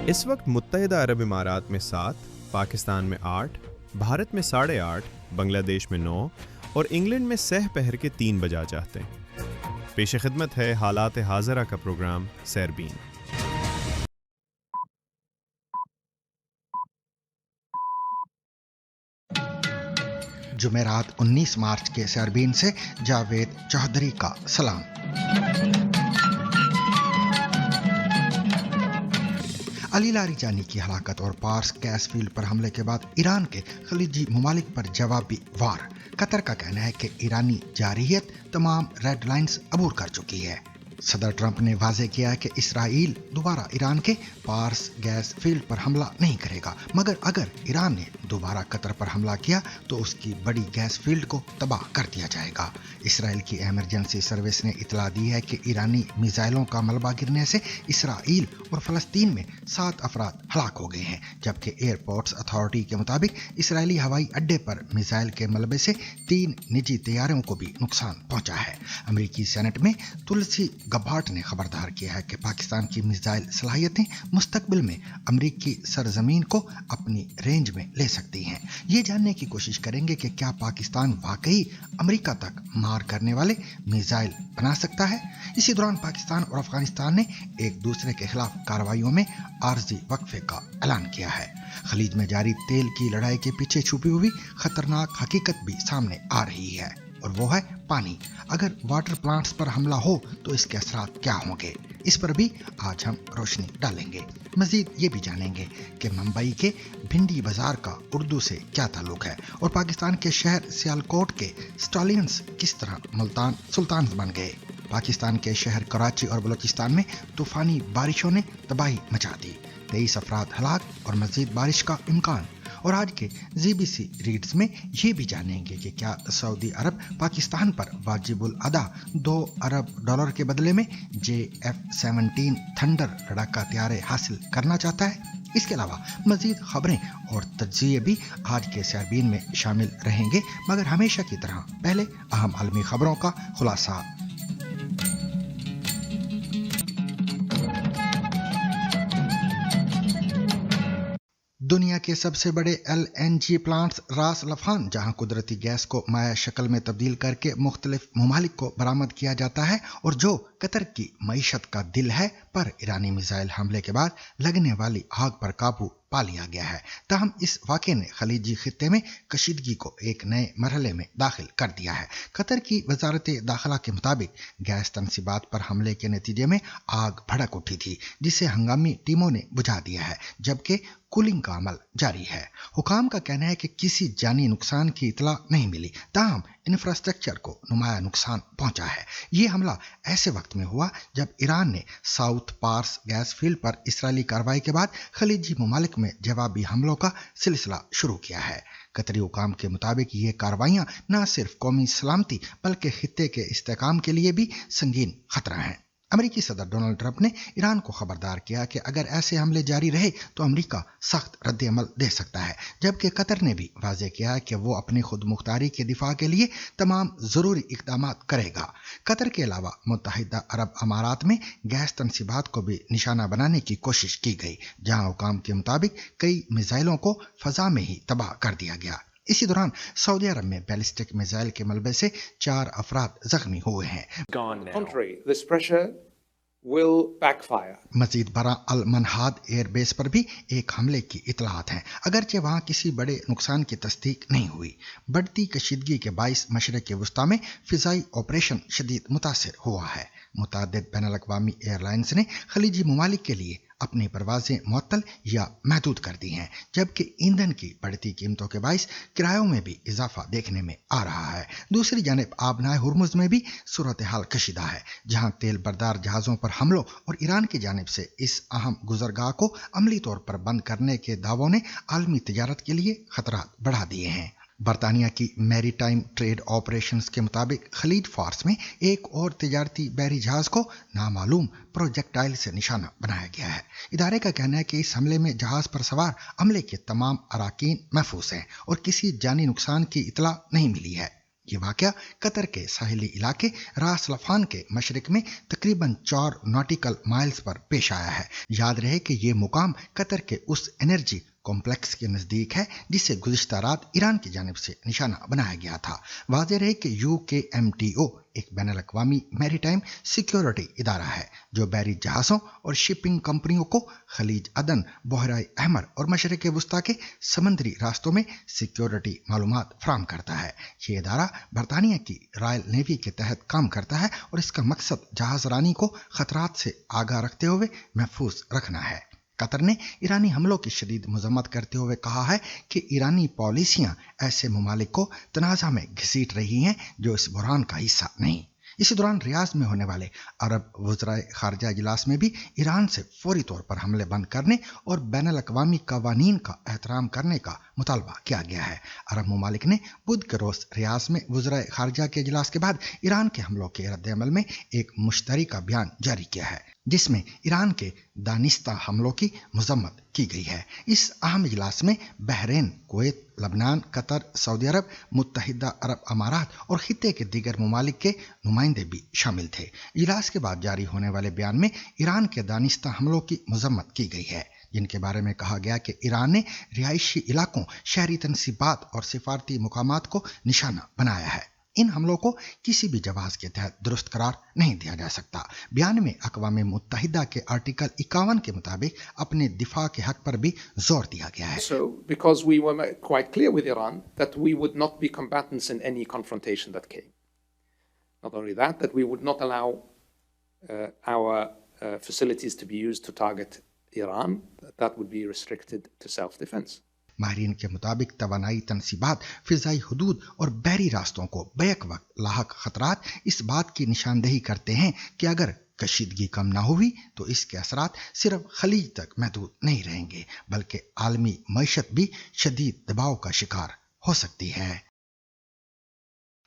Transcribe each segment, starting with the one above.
اس وقت متحدہ عرب امارات میں 7، پاکستان میں 8، بھارت میں 8:30، بنگلہ دیش میں 9 اور انگلینڈ میں سہ پہر کے 3 بجا چاہتے ہیں۔ پیش خدمت ہے حالات حاضرہ کا پروگرام سیربین۔ جمعرات 19 مارچ کے سیربین سے جاوید چودھری کا سلام۔ علی لاریجانی کی ہلاکت اور پارس گیس فیلڈ پر حملے کے بعد ایران کے خلیجی ممالک پر جوابی وار۔ قطر کا کہنا ہے کہ ایرانی جارحیت تمام ریڈ لائنز عبور کر چکی ہے۔ صدر ٹرمپ نے واضح کیا ہے کہ اسرائیل دوبارہ ایران کے پارس گیس فیلڈ پر حملہ نہیں کرے گا، مگر اگر ایران نے دوبارہ قطر پر حملہ کیا تو اس کی بڑی گیس فیلڈ کو تباہ کر دیا جائے گا۔ اسرائیل کی ایمرجنسی سروس نے اطلاع دی ہے کہ ایرانی میزائلوں کا ملبہ گرنے سے اسرائیل اور فلسطین میں 7 افراد ہلاک ہو گئے ہیں، جبکہ ایئرپورٹس اتھارٹی کے مطابق اسرائیلی ہوائی اڈے پر میزائل کے ملبے سے 3 نجی طیاروں کو بھی نقصان پہنچا ہے۔ امریکی سینٹ میں تلسی گبھاٹ نے خبردار کیا ہے کہ پاکستان کی میزائل صلاحیتیں مستقبل میں امریکی سرزمین کو اپنی رینج میں لے سکتی ہیں۔ یہ جاننے کی کوشش کریں گے کہ کیا پاکستان واقعی امریکہ تک مار کرنے والے میزائل بنا سکتا ہے۔ اسی دوران پاکستان اور افغانستان نے ایک دوسرے کے خلاف کارروائیوں میں عارضی وقفے کا اعلان کیا ہے۔ خلیج میں جاری تیل کی لڑائی کے پیچھے چھپی ہوئی خطرناک حقیقت بھی سامنے آ رہی ہے، اور وہ ہے پانی۔ اگر واٹر پلانٹس پر حملہ ہو تو اس کے اثرات کیا ہوں گے، اس پر بھی آج ہم روشنی ڈالیں گے۔ مزید یہ بھی جانیں گے کہ ممبئی کے بھنڈی بازار کا اردو سے کیا تعلق ہے، اور پاکستان کے شہر سیالکوٹ کے سٹالینز کس طرح ملتان سلطانز بن گئے۔ پاکستان کے شہر کراچی اور بلوچستان میں طوفانی بارشوں نے تباہی مچا دی، 23 افراد ہلاک اور مزید بارش کا امکان۔ اور آج کے ZBC ریڈز میں یہ بھی جانیں گے کہ کیا سعودی عرب پاکستان پر واجب الادا $2 ارب کے بدلے میں JF-17 تھنڈر لڑاکا طیارے حاصل کرنا چاہتا ہے۔ اس کے علاوہ مزید خبریں اور تجزیے بھی آج کے سیربین میں شامل رہیں گے، مگر ہمیشہ کی طرح پہلے اہم عالمی خبروں کا خلاصہ۔ دنیا کے سب سے بڑے LNG پلانٹس راس لفان، جہاں قدرتی گیس کو مائع شکل میں تبدیل کر کے مختلف ممالک کو برآمد کیا جاتا ہے اور جو قطر کی معیشت کا دل ہے، پر ایرانی میزائل حملے کے بعد لگنے والی آگ پر قابو پا لیا گیا ہے۔ تاہم اس واقعے نے خلیجی خطے میں کشیدگی کو ایک نئے مرحلے میں داخل کر دیا ہے۔ قطر کی وزارت داخلہ کے مطابق گیس تنصیبات پر حملے کے نتیجے میں آگ بھڑک اٹھی تھی، جسے ہنگامی ٹیموں نے بجھا دیا ہے، جبکہ کولنگ کا عمل جاری ہے۔ حکام کا کہنا ہے کہ کسی جانی نقصان کی اطلاع نہیں ملی، تاہم انفراسٹرکچر کو نمایاں نقصان پہنچا ہے۔ یہ حملہ ایسے وقت میں ہوا جب ایران نے ساؤتھ پارس گیس فیلڈ پر اسرائیلی کارروائی کے بعد خلیجی ممالک میں جوابی حملوں کا سلسلہ شروع کیا ہے۔ قطری حکام کے مطابق یہ کارروائیاں نہ صرف قومی سلامتی بلکہ خطے کے استحکام کے لیے بھی سنگین خطرہ ہیں۔ امریکی صدر ڈونلڈ ٹرمپ نے ایران کو خبردار کیا کہ اگر ایسے حملے جاری رہے تو امریکہ سخت رد عمل دے سکتا ہے، جبکہ قطر نے بھی واضح کیا کہ وہ اپنی خود مختاری کے دفاع کے لیے تمام ضروری اقدامات کرے گا۔ قطر کے علاوہ متحدہ عرب امارات میں گیس تنصیبات کو بھی نشانہ بنانے کی کوشش کی گئی، جہاں حکام کے مطابق کئی میزائلوں کو فضا میں ہی تباہ کر دیا گیا۔ اسی دوران سعودی عرب میں بیلسٹک میزائل کے ملبے سے 4 افراد زخمی ہوئے ہیں۔ مزید برآں المنہاد ایئر بیس پر بھی ایک حملے کی اطلاعات ہیں، اگرچہ وہاں کسی بڑے نقصان کی تصدیق نہیں ہوئی۔ بڑھتی کشیدگی کے باعث مشرق وسطیٰ میں فضائی آپریشن شدید متاثر ہوا ہے۔ متعدد بین الاقوامی ایئر لائنز نے خلیجی ممالک کے لیے اپنی پروازیں معطل یا محدود کر دی ہیں، جبکہ ایندھن کی بڑھتی قیمتوں کے باعث کرایوں میں بھی اضافہ دیکھنے میں آ رہا ہے۔ دوسری جانب آبنائے ہرمز میں بھی صورتحال کشیدہ ہے، جہاں تیل بردار جہازوں پر حملوں اور ایران کی جانب سے اس اہم گزرگاہ کو عملی طور پر بند کرنے کے دعووں نے عالمی تجارت کے لیے خطرات بڑھا دیے ہیں۔ برطانیہ کی میری ٹائم ٹریڈ آپریشنز کے مطابق خلیج فارس میں ایک اور تجارتی بحری جہاز کو نامعلوم پروجیکٹائل سے نشانہ بنایا گیا ہے۔ ادارے کا کہنا ہے کہ اس حملے میں جہاز پر سوار عملے کے تمام اراکین محفوظ ہیں اور کسی جانی نقصان کی اطلاع نہیں ملی ہے۔ یہ واقعہ قطر کے ساحلی علاقے راس لفان کے مشرق میں تقریباً 4 ناٹیکل مائلز پر پیش آیا ہے۔ یاد رہے کہ یہ مقام قطر کے اس انرجی کمپلیکس کے نزدیک ہے جسے گزشتہ رات ایران کی جانب سے نشانہ بنایا گیا تھا۔ واضح رہے کہ UKMTO ایک بین الاقوامی میری ٹائم سیکیورٹی ادارہ ہے جو بحری جہازوں اور شپنگ کمپنیوں کو خلیج عدن، بحیرہ احمر اور مشرق وسطیٰ کے سمندری راستوں میں سیکیورٹی معلومات فراہم کرتا ہے۔ یہ ادارہ برطانیہ کی رائل نیوی کے تحت کام کرتا ہے اور اس کا مقصد جہاز رانی کو خطرات سے آگاہ رکھتے ہوئے محفوظ رکھنا ہے۔ قطر نے ایرانی حملوں کی شدید مذمت کرتے ہوئے کہا ہے کہ ایرانی پالیسیاں ایسے ممالک کو تنازع میں گھسیٹ رہی ہیں جو اس بحران کا حصہ نہیں۔ اسی دوران ریاض میں ہونے والے عرب وزرائے خارجہ اجلاس میں بھی ایران سے فوری طور پر حملے بند کرنے اور بین الاقوامی قوانین کا احترام کرنے کا مطالبہ کیا گیا ہے۔ عرب ممالک نے بدھ کے روز ریاض میں وزرائے خارجہ کے اجلاس کے بعد ایران کے حملوں کے رد عمل میں ایک مشترکہ بیان جاری کیا ہے جس میں ایران کے دانستہ حملوں کی مذمت کی گئی ہے۔ اس اہم اجلاس میں بحرین، کویت، لبنان، قطر، سعودی عرب، متحدہ عرب امارات اور خطے کے دیگر ممالک کے نمائندے بھی شامل تھے۔ اجلاس کے بعد جاری ہونے والے بیان میں ایران کے دانستہ حملوں کی مذمت کی گئی ہے جن کے بارے میں کہا گیا کہ ایران نے رہائشی علاقوں، شہری تنصیبات اور سفارتی مقامات کو نشانہ بنایا ہے۔ ان حملوں کو کسی بھی جواز کے تحت درست قرار نہیں دیا جا سکتا۔ بیان میں اقوام متحدہ کے آرٹیکل 51 کے مطابق اپنے دفاع کے حق پر بھی زور دیا گیا ہے۔ So, because we were quite clear with Iran that we would not be combatants in any confrontation that came. Not only that, that we would not allow our facilities to be used to target Iran, that would be restricted to self-defense. ماہرین کے مطابق توانائی تنصیبات، فضائی حدود اور بحری راستوں کو بیک وقت لاحق خطرات اس بات کی نشاندہی کرتے ہیں کہ اگر کشیدگی کم نہ ہوئی تو اس کے اثرات صرف خلیج تک محدود نہیں رہیں گے بلکہ عالمی معیشت بھی شدید دباؤ کا شکار ہو سکتی ہے۔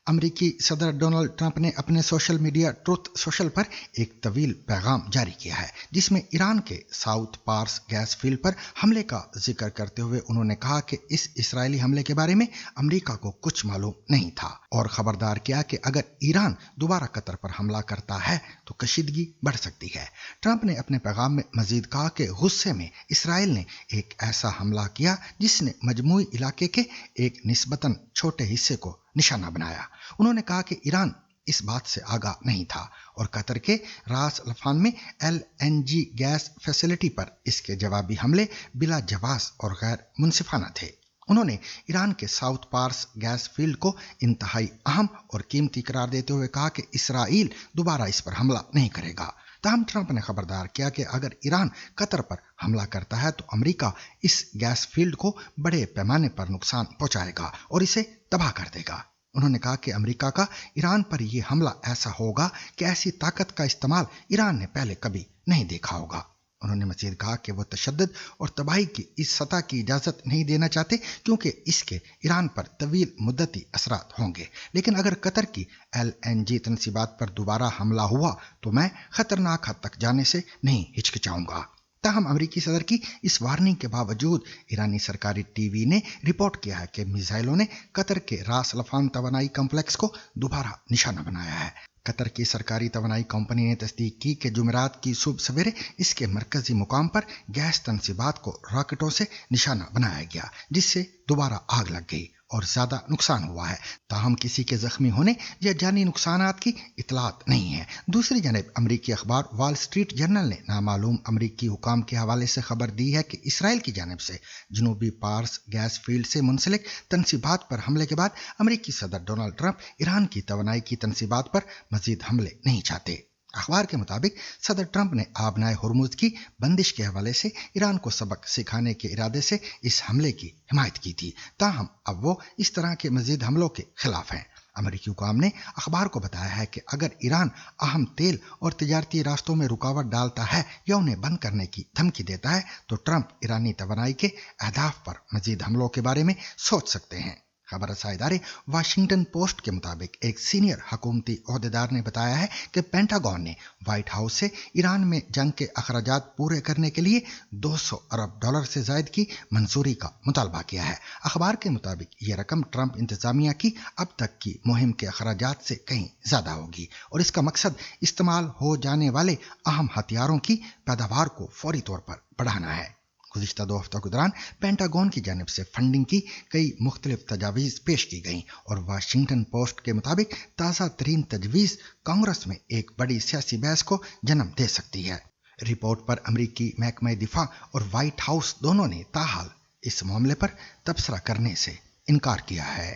امریکی صدر ڈونلڈ ٹرمپ نے اپنے سوشل میڈیا ٹروتھ سوشل پر ایک طویل پیغام جاری کیا ہے جس میں ایران کے ساؤتھ پارس گیس فیلڈ پر حملے کا ذکر کرتے ہوئے انہوں نے کہا کہ اس اسرائیلی حملے کے بارے میں امریکہ کو کچھ معلوم نہیں تھا اور خبردار کیا کہ اگر ایران دوبارہ قطر پر حملہ کرتا ہے تو کشیدگی بڑھ سکتی ہے۔ ٹرمپ نے اپنے پیغام میں مزید کہا کہ غصے میں اسرائیل نے ایک ایسا حملہ کیا جس نے مجموعی علاقے کے ایک نسبتاً چھوٹے حصے کو نشانہ بنایا۔ انہوں نے کہا کہ ایران اس بات سے آگاہ نہیں تھا اور قطر کے راس لفان میں LNG گیس فیسلٹی پر اس کے جوابی حملے بلا جواز اور غیر منصفانہ تھے۔ انہوں نے ایران کے ساؤتھ پارس گیس فیلڈ کو انتہائی اہم اور قیمتی قرار دیتے ہوئے کہا کہ اسرائیل دوبارہ اس پر حملہ نہیں کرے گا۔ تاہم ٹرمپ نے خبردار کیا کہ اگر ایران قطر پر حملہ کرتا ہے تو امریکہ اس گیس فیلڈ کو بڑے پیمانے پر نقصان پہنچائے گا اور اسے تباہ کر دے گا۔ انہوں نے کہا کہ امریکہ کا ایران پر یہ حملہ ایسا ہوگا کہ ایسی طاقت کا استعمال ایران نے پہلے کبھی نہیں دیکھا ہوگا۔ انہوں نے مزید کہا کہ وہ تشدد اور تباہی کی اس سطح کی اجازت نہیں دینا چاہتے کیونکہ اس کے ایران پر طویل مدتی اثرات ہوں گے، لیکن اگر قطر کی LNG تنصیبات پر دوبارہ حملہ ہوا تو میں خطرناک حد تک جانے سے نہیں ہچکچاؤں گا۔ تاہم امریکی صدر کی اس وارننگ کے باوجود ایرانی سرکاری ٹی وی نے رپورٹ کیا ہے کہ میزائلوں نے قطر کے راس لفان توانائی کمپلیکس کو دوبارہ نشانہ بنایا ہے۔ قطر کی سرکاری توانائی کمپنی نے تصدیق کی کہ جمعرات کی صبح سویرے اس کے مرکزی مقام پر گیس تنصیبات کو راکٹوں سے نشانہ بنایا گیا جس سے دوبارہ آگ لگ گئی اور زیادہ نقصان ہوا ہے۔ تاہم کسی کے زخمی ہونے یا جانی نقصانات کی اطلاعات نہیں ہے۔ دوسری جانب امریکی اخبار وال اسٹریٹ جرنل نے نامعلوم امریکی حکام کے حوالے سے خبر دی ہے کہ اسرائیل کی جانب سے جنوبی پارس گیس فیلڈ سے منسلک تنصیبات پر حملے کے بعد امریکی صدر ڈونلڈ ٹرمپ ایران کی توانائی کی تنصیبات پر مزید حملے نہیں چاہتے۔ اخبار کے مطابق صدر ٹرمپ نے آبنائے ہرمز کی بندش کے حوالے سے ایران کو سبق سکھانے کے ارادے سے اس حملے کی حمایت کی تھی، تاہم اب وہ اس طرح کے مزید حملوں کے خلاف ہیں۔ امریکی حکام نے اخبار کو بتایا ہے کہ اگر ایران اہم تیل اور تجارتی راستوں میں رکاوٹ ڈالتا ہے یا انہیں بند کرنے کی دھمکی دیتا ہے تو ٹرمپ ایرانی توانائی کے اہداف پر مزید حملوں کے بارے میں سوچ سکتے ہیں۔ खबर रसा इदारे वाशिंगटन पोस्ट के मुताबिक एक सीनियर हुकूमती ओहदेदार ने बताया है कि पेंटागन ने व्हाइट हाउस से ईरान में जंग के अखराजात पूरे करने के लिए $200 अरब से जायद की मंजूरी का मुतालबा किया है। अखबार के मुताबिक यह रकम ट्रंप इंतजामिया की अब तक की मुहिम के अखराजात से कहीं ज्यादा होगी और इसका मकसद इस्तेमाल हो जाने वाले अहम हथियारों की पैदावार को फौरी तौर पर बढ़ाना है। गुज़िश्ता 2 हफ्तों के दौरान पेंटागन की जानिब से फंडिंग की कई मुख्तलिफ तजावीज़ पेश की गईं और वाशिंगटन पोस्ट के मुताबिक ताज़ा तरीन तजवीज़ कांग्रेस में एक बड़ी सियासी बहस को जन्म दे सकती है। रिपोर्ट पर अमरीकी महकमा दिफा और व्हाइट हाउस दोनों ने ताहाल इस मामले पर तबसरा करने से इनकार किया है।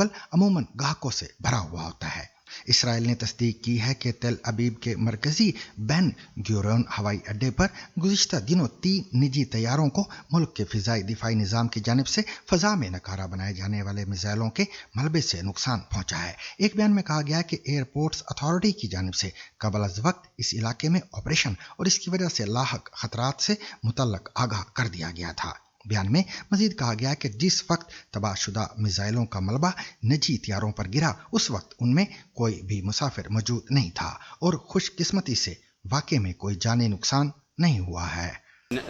अमूमन ग्राहकों से भरा हुआ होता है। इसराइल ने तस्दीक की है कि तेल अबीब के मरकजी बेन गुरियन हवाई अड्डे पर गुज़िश्ता दिनों 3 निजी तैयारों को मुल्क के फिजाई दिफाई निज़ाम की जानिब से फजा में नकारा बनाए जाने वाले मिसाइलों के मलबे से नुकसान पहुंचा है। एक बयान में कहा गया कि एयरपोर्ट्स अथॉरिटी की जानिब से कबल अज़ वक्त इस इलाके में ऑपरेशन और इसकी वजह से लाहक खतरात से मुतल्लक आगाह कर दिया गया था। बयान में मजीद कहा गया कि जिस वक्त तबाहशुदा मिसाइलों का मलबा निजी तैयारों पर गिरा उस वक्त उनमें कोई भी मुसाफिर मौजूद नहीं था और खुशकिस्मती से वाकई में कोई जानी नुकसान नहीं हुआ है।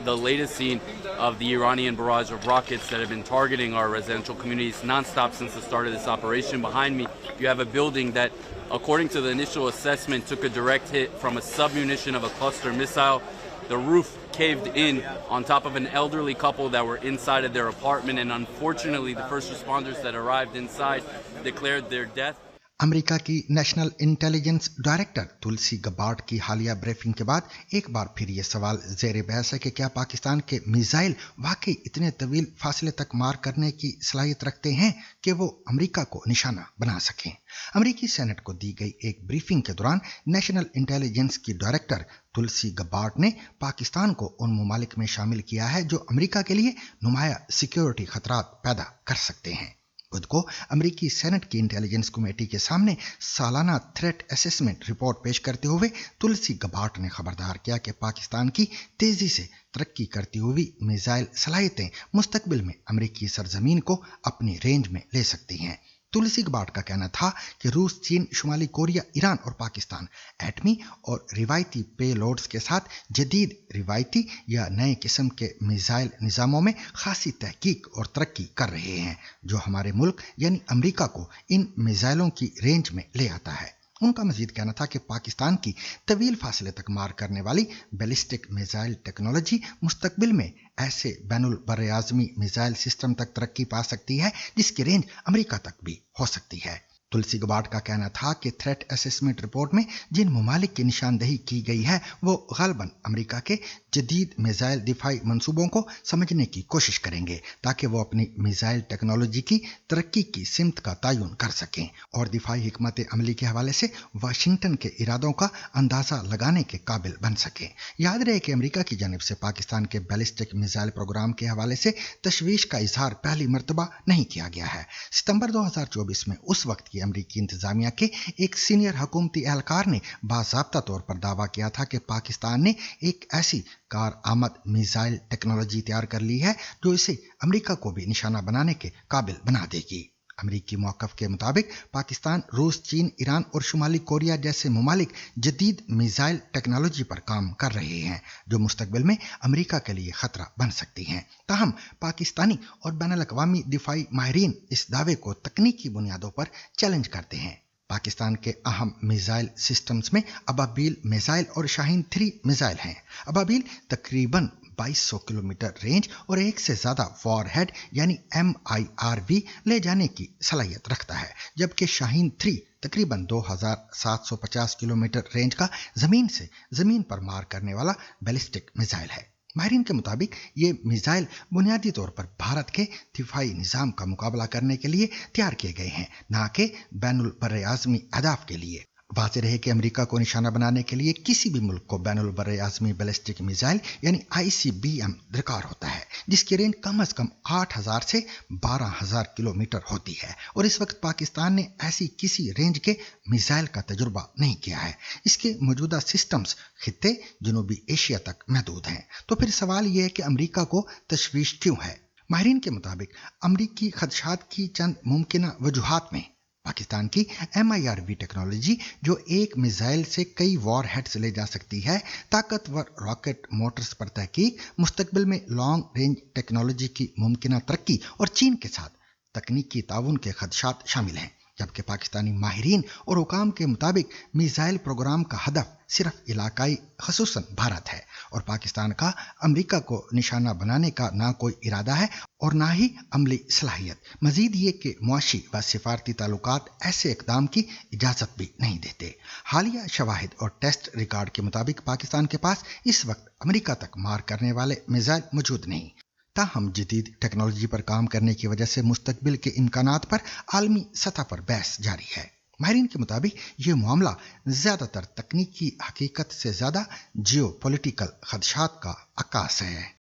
The latest scene of the Iranian barrage of rockets that have been targeting our residential communities nonstop since the start of this operation. Behind me, you have a building that, according to the initial assessment, took a direct hit from a submunition of a cluster missile. The roof caved in on top of an elderly couple that were inside of their apartment, and unfortunately, the first responders that arrived inside declared their death. America की national intelligence director तुलसी Gabbard की हालिया briefing के बाद एक बार फिर ये सवाल ज़ेर बहस है कि क्या पाकिस्तान के मिसाइल वाकई इतने तवील फासले तक मार करने की सलाहियत रखते हैं कि वो अमेरिका को निशाना बना सकें। अमेरिकी सेनेट को दी गई एक ब्रीफिंग के दौरान नेशनल इंटेलिजेंस की डायरेक्टर तुलसी गबार्ड ने पाकिस्तान को उन ममालिक में शामिल किया है जो अमेरिका के लिए नुमाया सिक्योरिटी खतरात पैदा कर सकते हैं। बुध को अमेरिकी सेनेट की इंटेलिजेंस कमेटी के सामने सालाना थ्रेट असेसमेंट रिपोर्ट पेश करते हुए तुलसी गबार्ड ने खबरदार किया कि पाकिस्तान की तेजी से तरक्की करती हुई मिसाइल सलाहियतें मुस्तकबिल में अमेरिकी सरजमीन को अपनी रेंज में ले सकती हैं। तुलसी गबार्ड का कहना था कि रूस, चीन, शुमाली कोरिया, ईरान और पाकिस्तान एटमी और रिवायती पेलोड्स के साथ जदीद रिवायती या नए किस्म के मिसाइल निज़ामों में खासी तहकीक और तरक्की कर रहे हैं जो हमारे मुल्क यानी अमेरिका को इन मिसाइलों की रेंज में ले आता है। उनका मजीद कहना था कि पाकिस्तान की तवील फासले तक मार करने वाली बैलिस्टिक मिसाइल टेक्नोलॉजी मुस्तकबिल में ऐसे बैनुल बर्रे आज़मी मिसाइल सिस्टम तक तरक्की पा सकती है जिसकी रेंज अमेरिका तक भी हो सकती है। तुलसी गबार्ड का कहना था कि थ्रेट असेसमेंट रिपोर्ट में जिन ममालिक की निशानदही की गई है वो गालबन अमेरिका के जदीद मिसाइल दिफाई मंसूबों को समझने की कोशिश करेंगे ताकि वो अपनी मिसाइल टेक्नोलॉजी की तरक्की की सिमत का तयन कर सकें और दिफाई हिकमत अमली के हवाले से वाशिंगटन के इरादों का अंदाजा लगाने के काबिल बन सकें। याद रहे कि अमेरिका की जानिब से पाकिस्तान के बैलिस्टिक मिसाइल प्रोग्राम के हवाले से तशवीश का इजहार पहली मरतबा नहीं किया गया है। सितंबर 2024 में उस वक्त की अमरीकी इंतजामिया के एक सीनियर हुकूमती एहलकार ने बाज़ाब्ता तौर पर दावा किया था कि पाकिस्तान ने एक ऐसी कार आमद मिसाइल टेक्नोलॉजी तैयार कर ली है जो इसे अमेरिका को भी निशाना बनाने के काबिल बना देगी। अमरीकी मौक़िफ़ के मुताबिक पाकिस्तान, रूस, चीन, ईरान और शुमाली कोरिया जैसे ममालिक जदीद मिसाइल टेक्नोलॉजी पर काम कर रहे हैं जो मुस्तकबिल में अमेरिका के लिए खतरा बन सकती हैं। ताहम पाकिस्तानी और बैनुल-अक़वामी दिफाई माहिरीन इस दावे को तकनीकी बुनियादों पर चैलेंज करते हैं। पाकिस्तान के अहम मिसाइल सिस्टम्स में अबाबील मिसाइल और शाहीन 3 मिसाइल हैं। अबाबील तकरीबन 2200 किलोमीटर रेंज और एक से ज्यादा वॉरहेड यानी MIRV ले जाने की सलाहियत रखता है, जबकि शाहीन 3 तकरीबन 2750 किलोमीटर रेंज का जमीन से जमीन पर मार करने वाला बैलिस्टिक मिसाइल है। माहिरीन के मुताबिक ये मिसाइल बुनियादी तौर पर भारत के दिफाई निज़ाम का मुकाबला करने के लिए तैयार किए गए हैं, न कि बैनुल बर्रे आज़मी अहदाफ के लिए। वाज़ेह रहे कि अमेरिका को निशाना बनाने के लिए किसी भी मुल्क को बैनुल बर्रे आज़मी बैलिस्टिक मिसाइल यानी ICBM दरकार होता है, जिसकी रेंज कम अज़ कम 8000 से 12000 किलोमीटर होती है और इस वक्त पाकिस्तान ने ऐसी किसी रेंज के मिसाइल का तजुर्बा नहीं किया है। इसके मौजूदा सिस्टम्स खित्ते जनूबी एशिया तक महदूद हैं। तो फिर सवाल यह है कि अमेरिका को तशवीश क्यों है? माहिरीन के मुताबिक अमरीकी खदशात की चंद मुमकिन वजूहात में पाकिस्तान की MIRV टेक्नोलॉजी जो एक मिसाइल से कई वॉर हेड्स ले जा सकती है, ताकतवर रॉकेट मोटर्स पर तहकीक, मुस्तकबिल में लॉन्ग रेंज टेक्नोलॉजी की मुमकिन तरक्की और चीन के साथ तकनीकी ताउन के खदशात शामिल हैं। जबकि पाकिस्तानी माहिरीन और हुकाम के मुताबिक मिसाइल प्रोग्राम का हदफ सिर्फ इलाकाई खसूसन भारत है और पाकिस्तान का अमेरिका को निशाना बनाने का ना कोई इरादा है और ना ही अमली सलाहियत। मजीद ये कि मुआशी व सिफारती ताल्लुकात ऐसे इकदाम की इजाज़त भी नहीं देते। हालिया शवाहिद और टेस्ट रिकॉर्ड के मुताबिक पाकिस्तान के पास इस वक्त अमेरिका तक मार करने वाले मिसाइल मौजूद नहीं। ताहम जदीद टेक्नोलॉजी पर काम करने की वजह से मुस्तकबिल के इम्कानात पर आलमी सतह पर बहस जारी है। माहिरीन के मुताबिक ये मामला ज़्यादातर तकनीकी हकीकत से ज़्यादा जियो पॉलिटिकल खदशात का अक्कास है।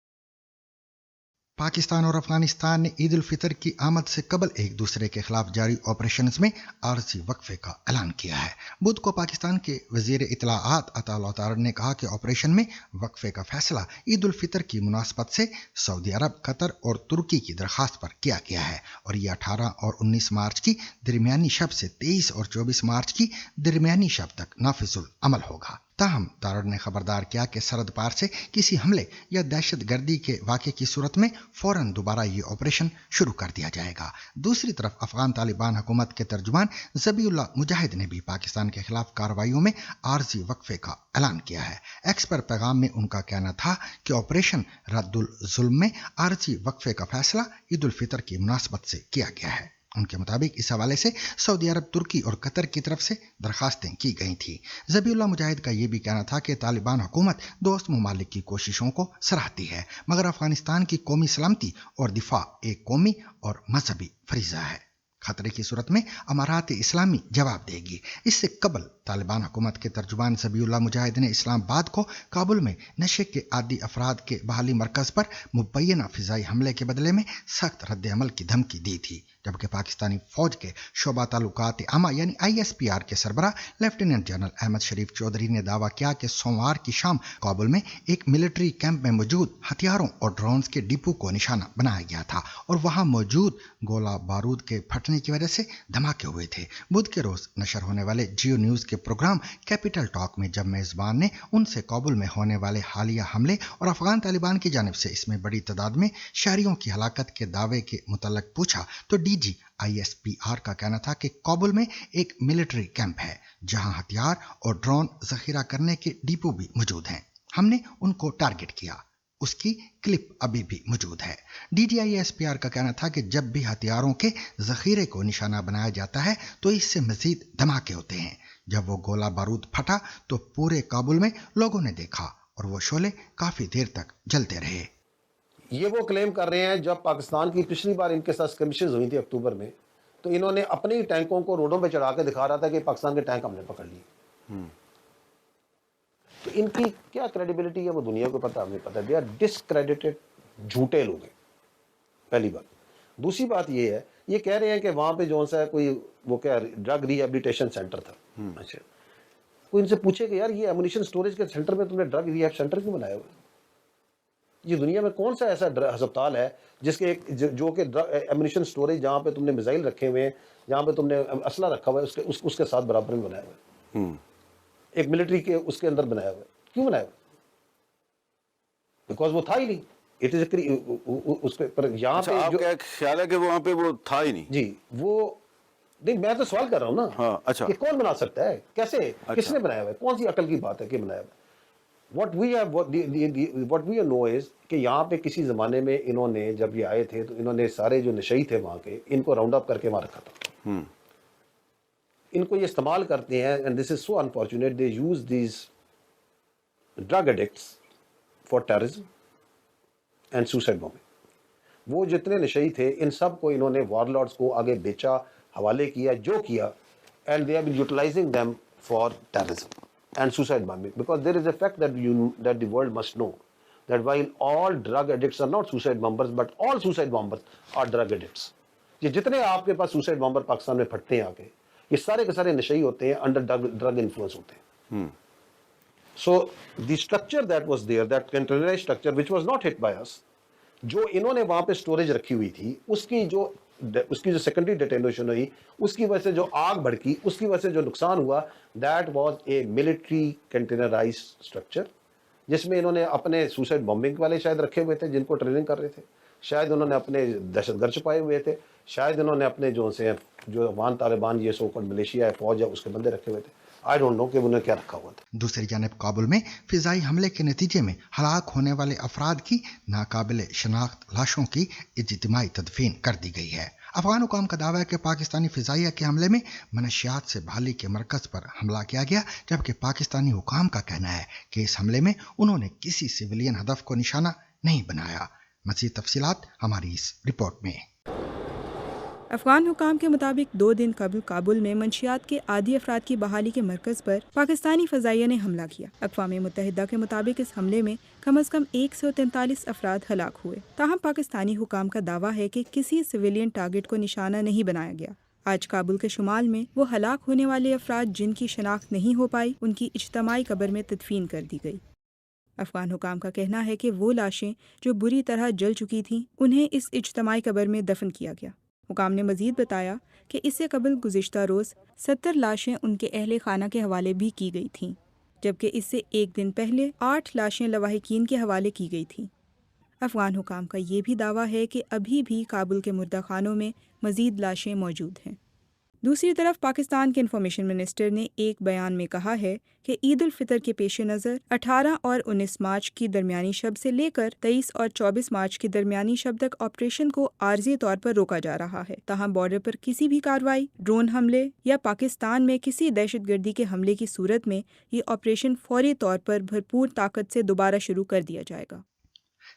पाकिस्तान और अफगानिस्तान ने ईद उल फितर की आमद से कबल एक दूसरे के खिलाफ जारी ऑपरेशंस में आरजी वक्फे का ऐलान किया है। बुध को पाकिस्तान के वजीर इत्तलाआत अता उल्लाह तारड़ ने कहा कि ऑपरेशन में वक्फे का फैसला ईद उल फितर की मुनासबत से सऊदी अरब, कतर और तुर्की की दरखास्त पर किया गया है और ये 18 और 19 मार्च की दरमियानी शब से 23 और 24 मार्च की दरमियानी शब तक नाफिजुल अमल होगा। ताहम तारड़ ने खबरदार किया कि सरहद पार से किसी हमले या दहशत गर्दी के वाक़े की सूरत में फौरन दोबारा ये ऑपरेशन शुरू कर दिया जाएगा। दूसरी तरफ अफगान तालिबान हुकूमत के तर्जुमान ज़बीउल्लाह मुजाहिद ने भी पाकिस्तान के खिलाफ कार्रवाइयों में आर्जी वक्फे का ऐलान किया है। एक्स पर पैगाम में उनका कहना था कि ऑपरेशन रद्दुल जुल्म में आर्जी वक्फे का फैसला ईद उल फितर की मुनासबत से किया गया है। उनके मुताबिक इस हवाले से सऊदी अरब, तुर्की और कतर की तरफ से दरखास्तें की गई थी। ज़बीउल्लाह मुजाहिद का यह भी कहना था कि तालिबान हुकूमत दोस्त ममालिक की कोशिशों को सराहती है, मगर अफगानिस्तान की कौमी सलामती और दिफा एक कौमी और मजहबी फरीजा है। खतरे की सूरत में अमारात इस्लामी जवाब देगी। इससे कबल तालिबान हुकूमत के तर्जुमान ज़बीउल्लाह मुजाहिद ने इस्लामाबाद को काबुल में नशे के आदी अफराद के बहाली मरकज़ पर मुबैना फ़िज़ाई हमले के बदले में सख्त रद्द अमल की धमकी दी थी। जबकि पाकिस्तानी फौज के शोबा ताल्लुकात आमा यानी ISPR के सरबराह लेफ्टिनेंट जनरल अहमद शरीफ चौधरी ने दावा किया कि सोमवार की शाम काबुल में एक मिलिट्री कैंप में मौजूद हथियारों और ड्रोन्स के डिपो को निशाना बनाया गया था और वहां मौजूद गोला बारूद के फटने की वजह से धमाके हुए थे। बुध के रोज नशर होने वाले जियो न्यूज के प्रोग्राम कैपिटल टॉक में जब मेजबान ने उनसे काबुल में होने वाले हालिया हमले और अफगान तालिबान की जानिब से इसमें बड़ी तादाद में शहरियों की हलाकत के दावे के मुतल्लक पूछा तो DG ISPR का कहना था कि काबुल में एक मिलिट्री कैंप है जहां हथियार और ड्रोन जखीरा करने के डिपो भी मौजूद हैं। हमने उनको टारगेट किया। उसकी क्लिप अभी भी मौजूद है। DG ISPR का कहना था कि जब भी हथियारों के जखीरे को निशाना बनाया जाता है तो इससे मजीद धमाके होते हैं। जब वो गोला बारूद फटा तो पूरे काबुल में लोगों ने देखा और वो शोले काफी देर तक जलते रहे। ये वो क्लेम कर रहे हैं जब पाकिस्तान की पिछली बार इनके साथ स्क्रमिशेस हुई थी अक्टूबर में, तो इन्होंने अपने ही टैंकों को रोडों पे चढ़ा के दिखा रहा था कि पाकिस्तान के टैंक हमने पकड़ लिए। तो इनकी क्या क्रेडिबिलिटी है वो दुनिया को पता, हमें पता है। दे आर डिसक्रेडिटेड, झूठे लोग हैं, पहली बात। दूसरी बात ये है, ये कह रहे हैं कि वहां पे जो सा कोई वो क्या ड्रग रिहेबिलिटेशन सेंटर था। अच्छा, कोई इनसे पूछे कि यार ये एमुनिशन स्टोरेज के सेंटर में तुमने ड्रग रिहेब सेंटर क्यों बनाया हुआ? ये दुनिया में कौन सा ऐसा अस्पताल है जिसके जो कि एमुनिशन स्टोरेज जहाँ पे तुमने मिसाइल रखे हुए हैं, जहाँ पे तुमने असला रखा हुआ है, उसके साथ बराबर में बनाया हुआ है? एक मिलिट्री के उसके अंदर बनाया हुआ है। क्यों बनाया हुआ? बिकॉज वो था ही नहीं। इट इज उसके पर यहाँ पे जो आपका ख्याल है कि वहाँ पे वो था ही नहीं? जी, वो नहीं, मैं तो सवाल कर रहा हूँ ना। हाँ, अच्छा, ये कौन बना सकता है? कैसे? अच्छा, किसने बनाया हुआ है? कौन सी अकल की बात है कि बनाया हुआ है? What we know is कि यहाँ पे किसी ज़माने में इन्होंने जब ये आए थे तो इन्होंने सारे जो नशई थे वहाँ के, इनको राउंड अप करके वहाँ रखा था। इनको ये इस्तेमाल करते हैं, and this is so unfortunate, they use these drug addicts for terrorism and suicide bombing. वो जितने नशई थे इन सब को इन्होंने वारलॉर्ड्स को आगे बेचा, हवाले किया, जो किया, and they have been utilizing them for terrorism and suicide bombing, because there is a fact that that the world must know that while all drug addicts are not suicide bombers, but all suicide bombers are drug addicts. ये जितने आपके पास suicide bomber Pakistan में फटते हैं आके, ये सारे के सारे नशई होते हैं, अंडर ड्रग इन्फ्लुएंस होते हैं। So the structure that was there, that containerized structure which was not hit by us, جو انہوں نے وہاں پہ سٹوریج رکھی ہوئی تھی اس کی جو سیکنڈری ڈیٹینیشن ہوئی اس کی وجہ سے جو آگ بھڑکی اس کی وجہ سے جو نقصان ہوا that was a military containerize structure جس میں انہوں نے اپنے سوسائڈ بمبنگ والے شاید رکھے ہوئے تھے جن کو ٹریننگ کر رہے تھے, شاید انہوں نے اپنے دہشت گرد چھپائے ہوئے تھے, شاید انہوں نے اپنے جو افغان طالبان یہ سو کالڈ ملیشیا ہے فوج ہے اس کے بندے رکھے ہوئے تھے. آئی ڈونٹ نو کہ انہوں نے کیا رکھا ہوا تھا. دوسری جانب کابل میں فضائی حملے کے نتیجے میں ہلاک ہونے والے افراد کی ناقابل شناخت لاشوں کی اجتماعی تدفین کر دی گئی ہے. افغان حکام کا دعویٰ ہے کہ پاکستانی فضائیہ کے حملے میں منشیات سے بحالی کے مرکز پر حملہ کیا گیا, جبکہ پاکستانی حکام کا کہنا ہے کہ اس حملے میں انہوں نے کسی سویلین ہدف کو نشانہ نہیں بنایا. مزید تفصیلات ہماری اس رپورٹ میں. افغان حکام کے مطابق 2 دن قبل کابل میں منشیات کے عادی افراد کی بحالی کے مرکز پر پاکستانی فضائیہ نے حملہ کیا. اقوام متحدہ کے مطابق اس حملے میں کم از کم 143 افراد ہلاک ہوئے. تاہم پاکستانی حکام کا دعویٰ ہے کہ کسی سویلین ٹارگٹ کو نشانہ نہیں بنایا گیا. آج کابل کے شمال میں وہ ہلاک ہونے والے افراد جن کی شناخت نہیں ہو پائی ان کی اجتماعی قبر میں تدفین کر دی گئی. افغان حکام کا کہنا ہے کہ وہ لاشیں جو بری طرح جل چکی تھیں انہیں اس اجتماعی قبر میں دفن کیا گیا. حکام نے مزید بتایا کہ اس سے قبل گزشتہ روز 70 لاشیں ان کے اہل خانہ کے حوالے بھی کی گئی تھیں, جبکہ اس سے 1 دن پہلے 8 لاشیں لواحقین کے حوالے کی گئی تھیں. افغان حکام کا یہ بھی دعویٰ ہے کہ ابھی بھی کابل کے مردہ خانوں میں مزید لاشیں موجود ہیں. دوسری طرف پاکستان کے انفارمیشن منسٹر نے ایک بیان میں کہا ہے کہ عید الفطر کے پیش نظر 18 اور 19 مارچ کی درمیانی شب سے لے کر 23 اور 24 مارچ کی درمیانی شب تک آپریشن کو عارضی طور پر روکا جا رہا ہے. تاہم بارڈر پر کسی بھی کارروائی, ڈرون حملے یا پاکستان میں کسی دہشت گردی کے حملے کی صورت میں یہ آپریشن فوری طور پر بھرپور طاقت سے دوبارہ شروع کر دیا جائے گا.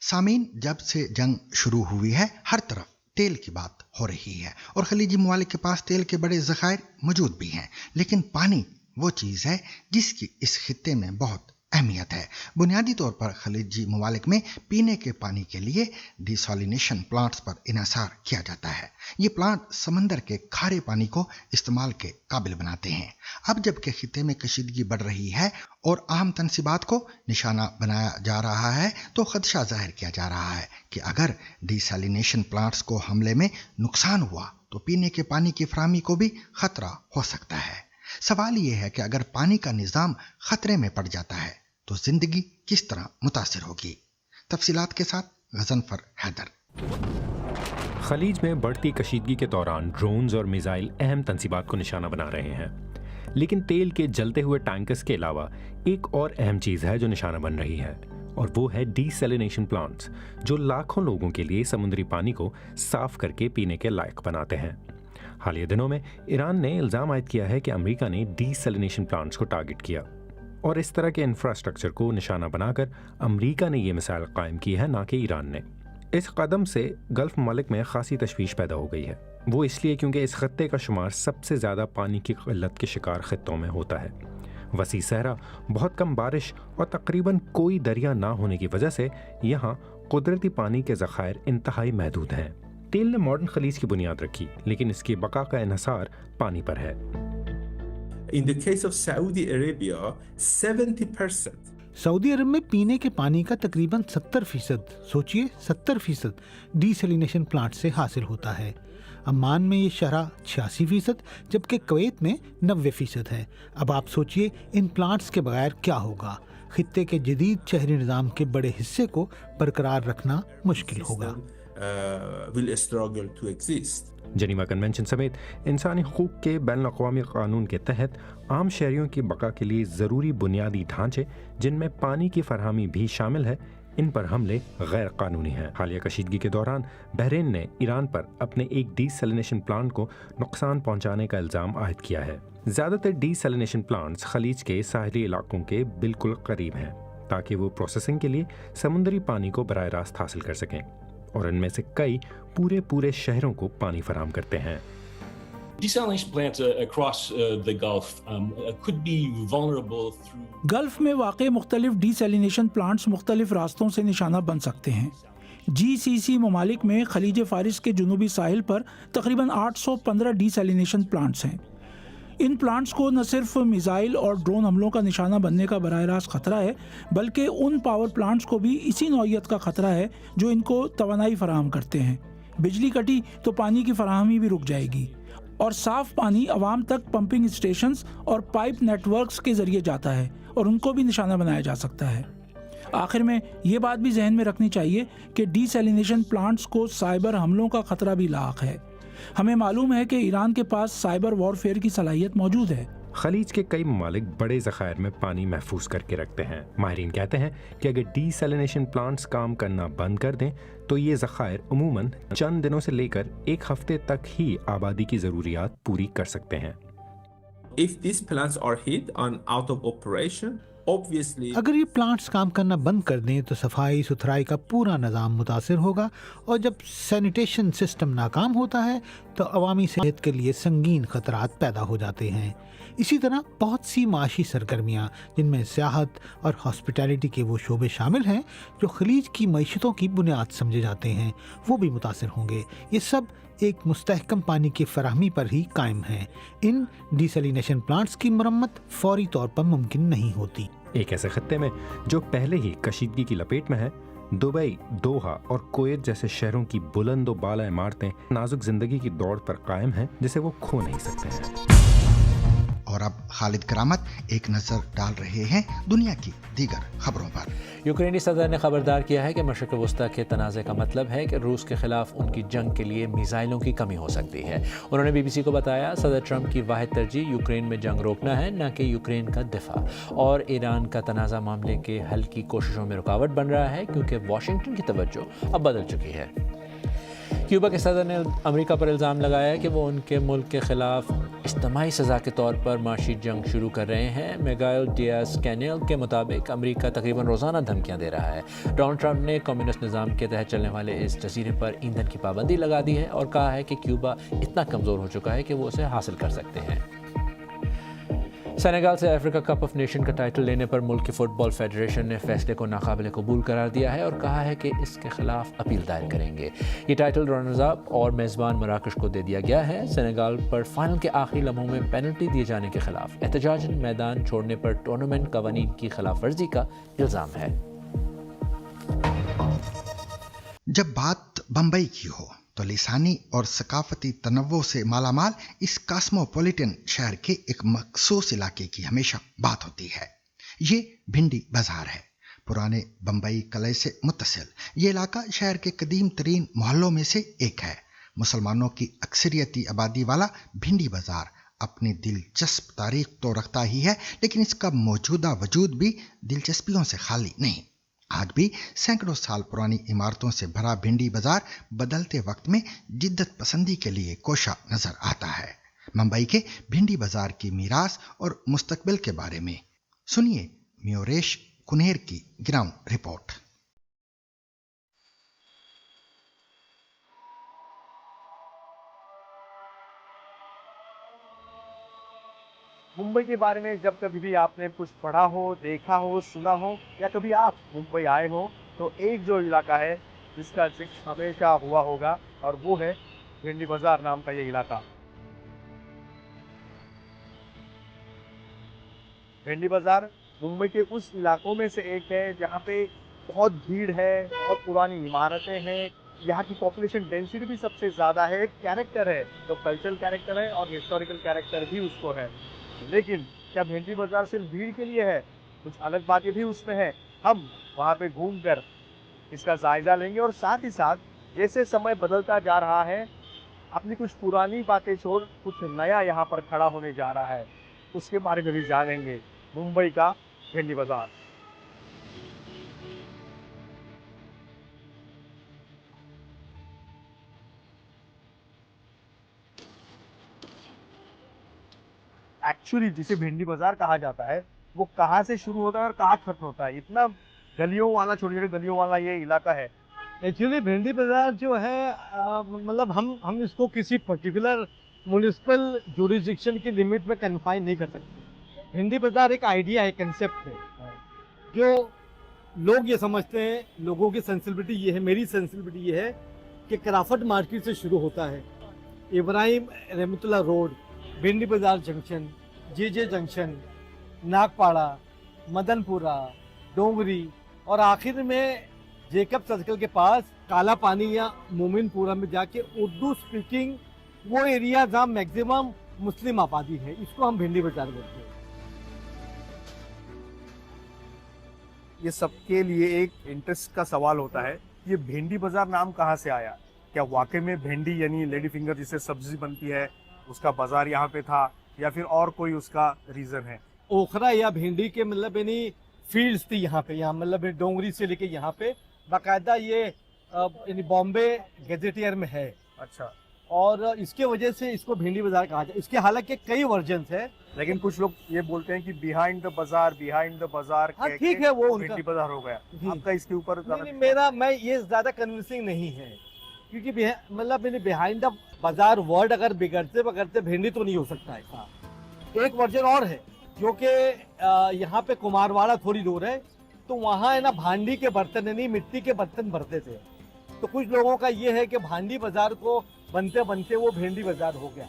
سامعین, جب سے جنگ شروع ہوئی ہے ہر طرف تیل کی بات ہو رہی ہے اور خلیجی ممالک کے پاس تیل کے بڑے ذخائر موجود بھی ہیں, لیکن پانی وہ چیز ہے جس کی اس خطے میں بہت اہمیت ہے. بنیادی طور پر خلیجی ممالک میں پینے کے پانی کے لیے ڈیسالینیشن پلانٹس پر انحصار کیا جاتا ہے. یہ پلانٹ سمندر کے کھارے پانی کو استعمال کے قابل بناتے ہیں. اب جب کہ خطے میں کشیدگی بڑھ رہی ہے اور اہم تنصیبات کو نشانہ بنایا جا رہا ہے تو خدشہ ظاہر کیا جا رہا ہے کہ اگر ڈیسالینیشن پلانٹس کو حملے میں نقصان ہوا تو پینے کے پانی کی فراہمی کو بھی خطرہ ہو سکتا ہے. سوال یہ ہے کہ اگر پانی کا نظام خطرے میں پڑ جاتا ہے تو زندگی کس طرح متاثر ہوگی. تفصیلات کے ساتھ غضنفر حیدر. خلیج میں بڑھتی کشیدگی کے دوران ڈرونز اور میزائل اہم تنصیبات کو نشانہ بنا رہے ہیں, لیکن تیل کے جلتے ہوئے ٹینکرز کے علاوہ ایک اور اہم چیز ہے جو نشانہ بن رہی ہے, اور وہ ہے ڈیسیلینیشن پلانٹس, جو لاکھوں لوگوں کے لیے سمندری پانی کو صاف کر کے پینے کے لائق بناتے ہیں. حالیہ دنوں میں ایران نے الزام عائد کیا ہے کہ امریکہ نے ڈیسیلینیشن پلانٹس کو ٹارگٹ کیا, اور اس طرح کے انفراسٹرکچر کو نشانہ بنا کر امریکہ نے یہ مثال قائم کی ہے, نہ کہ ایران نے. اس قدم سے گلف ممالک میں خاصی تشویش پیدا ہو گئی ہے. وہ اس لیے کیونکہ اس خطے کا شمار سب سے زیادہ پانی کی قلت کے شکار خطوں میں ہوتا ہے. وسیع صحرا, بہت کم بارش اور تقریباً کوئی دریا نہ ہونے کی وجہ سے یہاں قدرتی پانی کے ذخائر انتہائی محدود ہیں. تیل نے ماڈرن خلیج کی بنیاد رکھی, لیکن اس کی بقا کا انحصار پانی پر ہے. In the case of Saudi Arabia, 70%. سعودی عرب میں پینے کے پانی کا تقریباً 70%, سوچئے 70% ڈیسیلینیشن پلانٹ سے حاصل ہوتا ہے. عمان میں یہ شرح 86%, جبکہ کویت میں 90% ہے. اب آپ سوچئے ان پلانٹس کے بغیر کیا ہوگا. خطے کے جدید شہری نظام کے بڑے حصے کو برقرار رکھنا مشکل ہوگا. جنیوا کنونشن سمیت انسانی حقوق کے بین الاقوامی قانون کے تحت عام شہریوں کی بقا کے لیے ضروری بنیادی ڈھانچے, جن میں پانی کی فراہمی بھی شامل ہے, ان پر حملے غیر قانونی ہیں. حالیہ کشیدگی کے دوران بحرین نے ایران پر اپنے ایک ڈیسیلینیشن پلانٹ کو نقصان پہنچانے کا الزام عائد کیا ہے. زیادہ تر ڈیسیلینیشن پلانٹس خلیج کے ساحلی علاقوں کے بالکل قریب ہیں, تاکہ وہ پروسیسنگ کے لیے سمندری پانی کو براہ راست حاصل کر سکیں, اور ان میں سے کئی پورے شہروں کو پانی فراہم کرتے ہیں. Desalination plants across the Gulf could be vulnerable through. Golf میں واقع مختلف ڈیسیلینیشن پلانٹس مختلف راستوں سے نشانہ بن سکتے ہیں. GCC ممالک میں خلیج فارس کے جنوبی ساحل پر تقریباً 815 ڈیسیلینیشن پلانٹس ہیں. इन प्लांट्स को न सिर्फ मिसाइल और ड्रोन हमलों का निशाना बनने का बराह रास्त खतरा है, बल्कि उन पावर प्लांट्स को भी इसी नौइयत का खतरा है जो इनको तवानाई फराहम करते हैं। बिजली कटी तो पानी की फराहमी भी रुक जाएगी और साफ पानी अवाम तक पंपिंग स्टेशंस और पाइप नेटवर्क्स के जरिए जाता है और उनको भी निशाना बनाया जा सकता है। आखिर में ये बात भी जहन में रखनी चाहिए कि डीसैलिनेशन प्लांट्स को साइबर हमलों का खतरा भी लाक है। हमें मालूम है कि ईरान के पास साइबर वॉरफेयर की सलाहियत मौजूद है। खलीज के कई ममालिक बड़े ज़खायर में पानी महफूज करके रखते हैं। माहिरीन कहते हैं कि अगर डीसैलिनेशन प्लांट्स काम करना बंद कर दें तो ये ज़खायर अमूमन चंद दिनों से लेकर एक हफ्ते तक ही आबादी की ज़रूरियात पूरी कर सकते हैं। If these plants are hit and out of operation, obviously अगर ये प्लांट्स काम करना बंद कर दें तो सफाई सुथराई का पूरा निज़ाम मुतासिर होगा और जब सैनिटेशन सिस्टम नाकाम होता है तो अवामी सेहत के लिए संगीन खतरात पैदा हो जाते हैं। इसी तरह बहुत सी माशी सरगर्मियाँ जिनमें सियाहत और हॉस्पिटैलिटी के वो शोबे शामिल हैं जो खलीज की मईशतों की बुनियाद समझे जाते हैं, वो भी मुतासिर होंगे। ये सब एक मुस्तहकम पानी की फराहमी पर ही कायम है। इन डीसैलिनेशन प्लांट्स की मरम्मत फौरी तौर पर मुमकिन नहीं होती। एक ऐसे खत्ते में जो पहले ही कशीदगी की लपेट में है, दुबई, दोहा और कुवैत जैसे शहरों की बुलंद व बाला इमारतें नाजुक जिंदगी की दौड़ पर कायम हैं जिसे वो खो नहीं सकते हैं। और अब खालिद करामत एक नजर डाल रहे हैं दुनिया की दीगर खबरों पर। यूक्रेनी सदर ने खबरदार किया है कि मशरिक़ वस्ता के तनाज़े का मतलब है कि रूस के खिलाफ उनकी जंग के लिए मिसाइलों की कमी हो सकती है। उन्होंने BBC को बताया, सदर ट्रंप की वाहिद तरजीह यूक्रेन में जंग रोकना है, न कि यूक्रेन का दिफा। और ईरान का तनाज़ा मामले के हल की कोशिशों में रुकावट बन रहा है क्योंकि वाशिंगटन की तवज्जो अब बदल चुकी है। क्यूबा के सदर ने अमेरिका पर इल्ज़ाम लगाया है कि वो उनके मुल्क के ख़िलाफ़ इज्तिमाई सज़ा के तौर पर माशी जंग शुरू कर रहे हैं। मिगाइल डियाज़ कैनेल के मुताबिक अमेरिका तकरीबन रोज़ाना धमकियां दे रहा है। डोनाल्ड ट्रंप ने कम्युनिस्ट निज़ाम के तहत चलने वाले इस जजीरे पर ईंधन की पाबंदी लगा दी है और कहा है कि क्यूबा इतना कमज़ोर हो चुका है कि वो उसे हासिल कर सकते हैं। सेनेगल से अफ्रीका कप ऑफ नेशन का टाइटल लेने पर मुल्क की फुटबॉल फेडरेशन ने फैसले को नाकाबिल कबूल करार दिया है और कहा है कि इसके खिलाफ अपील दायर करेंगे। ये टाइटल रनर्स अप और मेज़बान मराकश को दे दिया गया है। सेनेगल पर फाइनल के आखिरी लम्हों में पेनल्टी दिए जाने के खिलाफ एहतजाजन मैदान छोड़ने पर टूर्नामेंट कवानीन की खिलाफ वर्जी का इल्ज़ाम है। जब बात बम्बई की हो तो लिसानी और सकाफती तनव्वो से मालामाल इस कॉस्मोपॉलिटन शहर के एक मखसूस इलाके की हमेशा बात होती है। ये भिंडी बाजार है, पुराने बम्बई किले से मुत्तसिल। ये इलाका शहर के कदीम तरीन मोहल्लों में से एक है। मुसलमानों की अक्सरियती आबादी वाला भिंडी बाजार अपनी दिलचस्प तारीख तो रखता ही है, लेकिन इसका मौजूदा वजूद भी दिलचस्पियों से खाली नहीं। आज भी सैकड़ों साल पुरानी इमारतों से भरा भिंडी बाजार बदलते वक्त में जिद्दत पसंदी के लिए कोशा नजर आता है। मुंबई के भिंडी बाजार की मीरास और मुस्तकबिल के बारे में सुनिए म्योरेश कुनेर की ग्राउंड रिपोर्ट। मुंबई के बारे में जब कभी भी आपने कुछ पढ़ा हो, देखा हो, सुना हो या कभी आप मुंबई आए हो तो एक जो इलाका है जिसका जिक्र हमेशा हुआ होगा और वो है भिंडी बाजार नाम का ये इलाका। भिंडी बाजार मुंबई के उस इलाकों में से एक है जहाँ पे बहुत भीड़ है, बहुत पुरानी इमारतें हैं, यहाँ की पॉपुलेशन डेंसिटी भी सबसे ज़्यादा है। कैरेक्टर है तो कल्चरल कैरेक्टर है और हिस्टोरिकल कैरेक्टर भी उसको है। लेकिन क्या भिंडी बाजार सिर्फ भीड़ के लिए है? कुछ अलग बातें भी उसमें है। हम वहाँ पे घूमकर इसका जायजा लेंगे और साथ ही साथ जैसे समय बदलता जा रहा है अपनी कुछ पुरानी बातें छोड़ कुछ नया यहाँ पर खड़ा होने जा रहा है, उसके बारे में भी जानेंगे। मुंबई का भिंडी बाजार। एक्चुअली जिसे भिंडी बाजार कहा जाता है वो कहाँ से शुरू होता है और कहाँ खत्म होता है? इतना गलियों वाला, छोटी छोटी गलियों वाला ये इलाका है। एक्चुअली भिंडी बाजार जो है मतलब हम इसको किसी पर्टिकुलर म्युनिसिपल जुरिसडिक्शन की लिमिट में कन्फाइन नहीं कर सकते। भिंडी बाजार एक आइडिया है, कंसेप्ट है जो लोग ये समझते हैं। लोगों की सेंसिबिलिटी ये है, मेरी सेंसिबिलिटी ये है कि क्राफट मार्केट से शुरू होता है, इब्राहिम रहमतुल्लाह रोड, भिंडी बाजार जंक्शन, जे जंक्शन, नागपाड़ा, मदनपुरा, डोंगरी और आखिर में जेकब सर्कल के पास काला पानी या मोमिनपुरा में जाके उर्दू स्पीकिंग वो एरिया जहाँ मैक्सिमम मुस्लिम आबादी है, इसको हम भिंडी बाजार बोलते हैं। ये सबके लिए एक इंटरेस्ट का सवाल होता है, ये भिंडी बाजार नाम कहाँ से आया? क्या वाकई में भिंडी यानी लेडी फिंगर जिससे सब्जी बनती है उसका बाजार यहाँ पे था, या फिर और कोई उसका रीजन है? ओखरा या भिंडी के मतलब यानी फील्ड्स थी यहाँ पे, यहाँ मतलब डोंगरी से लेके यहाँ पे बाकायदा ये यानी बॉम्बे गैजेटियर में है। अच्छा। और इसके वजह से इसको भिंडी बाजार कहा जाए। इसके हालांकि कई वर्जन्स है, लेकिन कुछ लोग ये बोलते हैं कि बिहाइंड द बाजार हाँ ठीक है, वो उनका भिंडी बाजार हो गया। आपका इसके ऊपर मैं ये ज्यादा कन्विंसिंग नहीं है, क्योंकि मतलब मैंने बिहाइंड द बाजार वर्ड अगर बिगड़ते भिंडी तो नहीं हो सकता है। एक वर्जन और है जो कि यहाँ पे कुमारवाड़ा थोड़ी दूर है, तो वहाँ है ना भांडी के बर्तन यानी मिट्टी के बर्तन भरते थे। तो कुछ लोगों का ये है कि भांडी बाजार को बनते बनते वो भिंडी बाजार हो गया।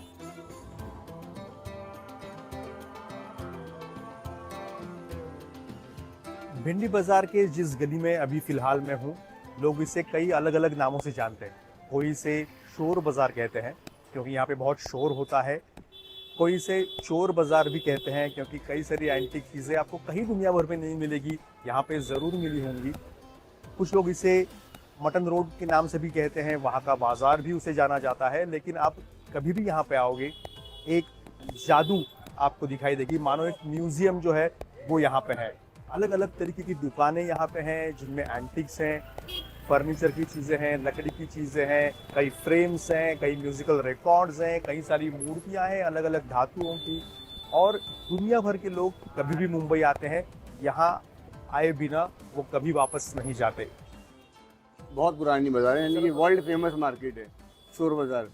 भिंडी बाजार के जिस गली में अभी फिलहाल मैं हूँ, लोग इसे कई अलग अलग नामों से जानते हैं। कोई इसे शोर बाजार कहते हैं क्योंकि यहाँ पे बहुत शोर होता है, कोई इसे चोर बाजार भी कहते हैं क्योंकि कई सारी एंटीक चीज़ें आपको कहीं दुनिया भर में नहीं मिलेगी, यहाँ पे ज़रूर मिली होंगी। कुछ लोग इसे मटन रोड के नाम से भी कहते हैं, वहाँ का बाजार भी उसे जाना जाता है। लेकिन आप कभी भी यहाँ पे आओगे, एक जादू आपको दिखाई देगी, मानो एक म्यूज़ियम जो है वो यहाँ पे है। अलग अलग तरीके की दुकानें यहाँ पे हैं जिनमें एंटिक्स हैं, फर्नीचर की चीज़ें हैं, लकड़ी की चीज़ें हैं, कई फ्रेम्स हैं, कई म्यूज़िकल रिकॉर्ड्स हैं, कई सारी मूर्तियाँ हैं अलग अलग धातुओं की। और दुनिया भर के लोग कभी भी मुंबई आते हैं, यहाँ आए बिना वो कभी वापस नहीं जाते। बहुत पुरानी बाजार है, यानी कि वर्ल्ड फेमस मार्केट है चोर बाजार,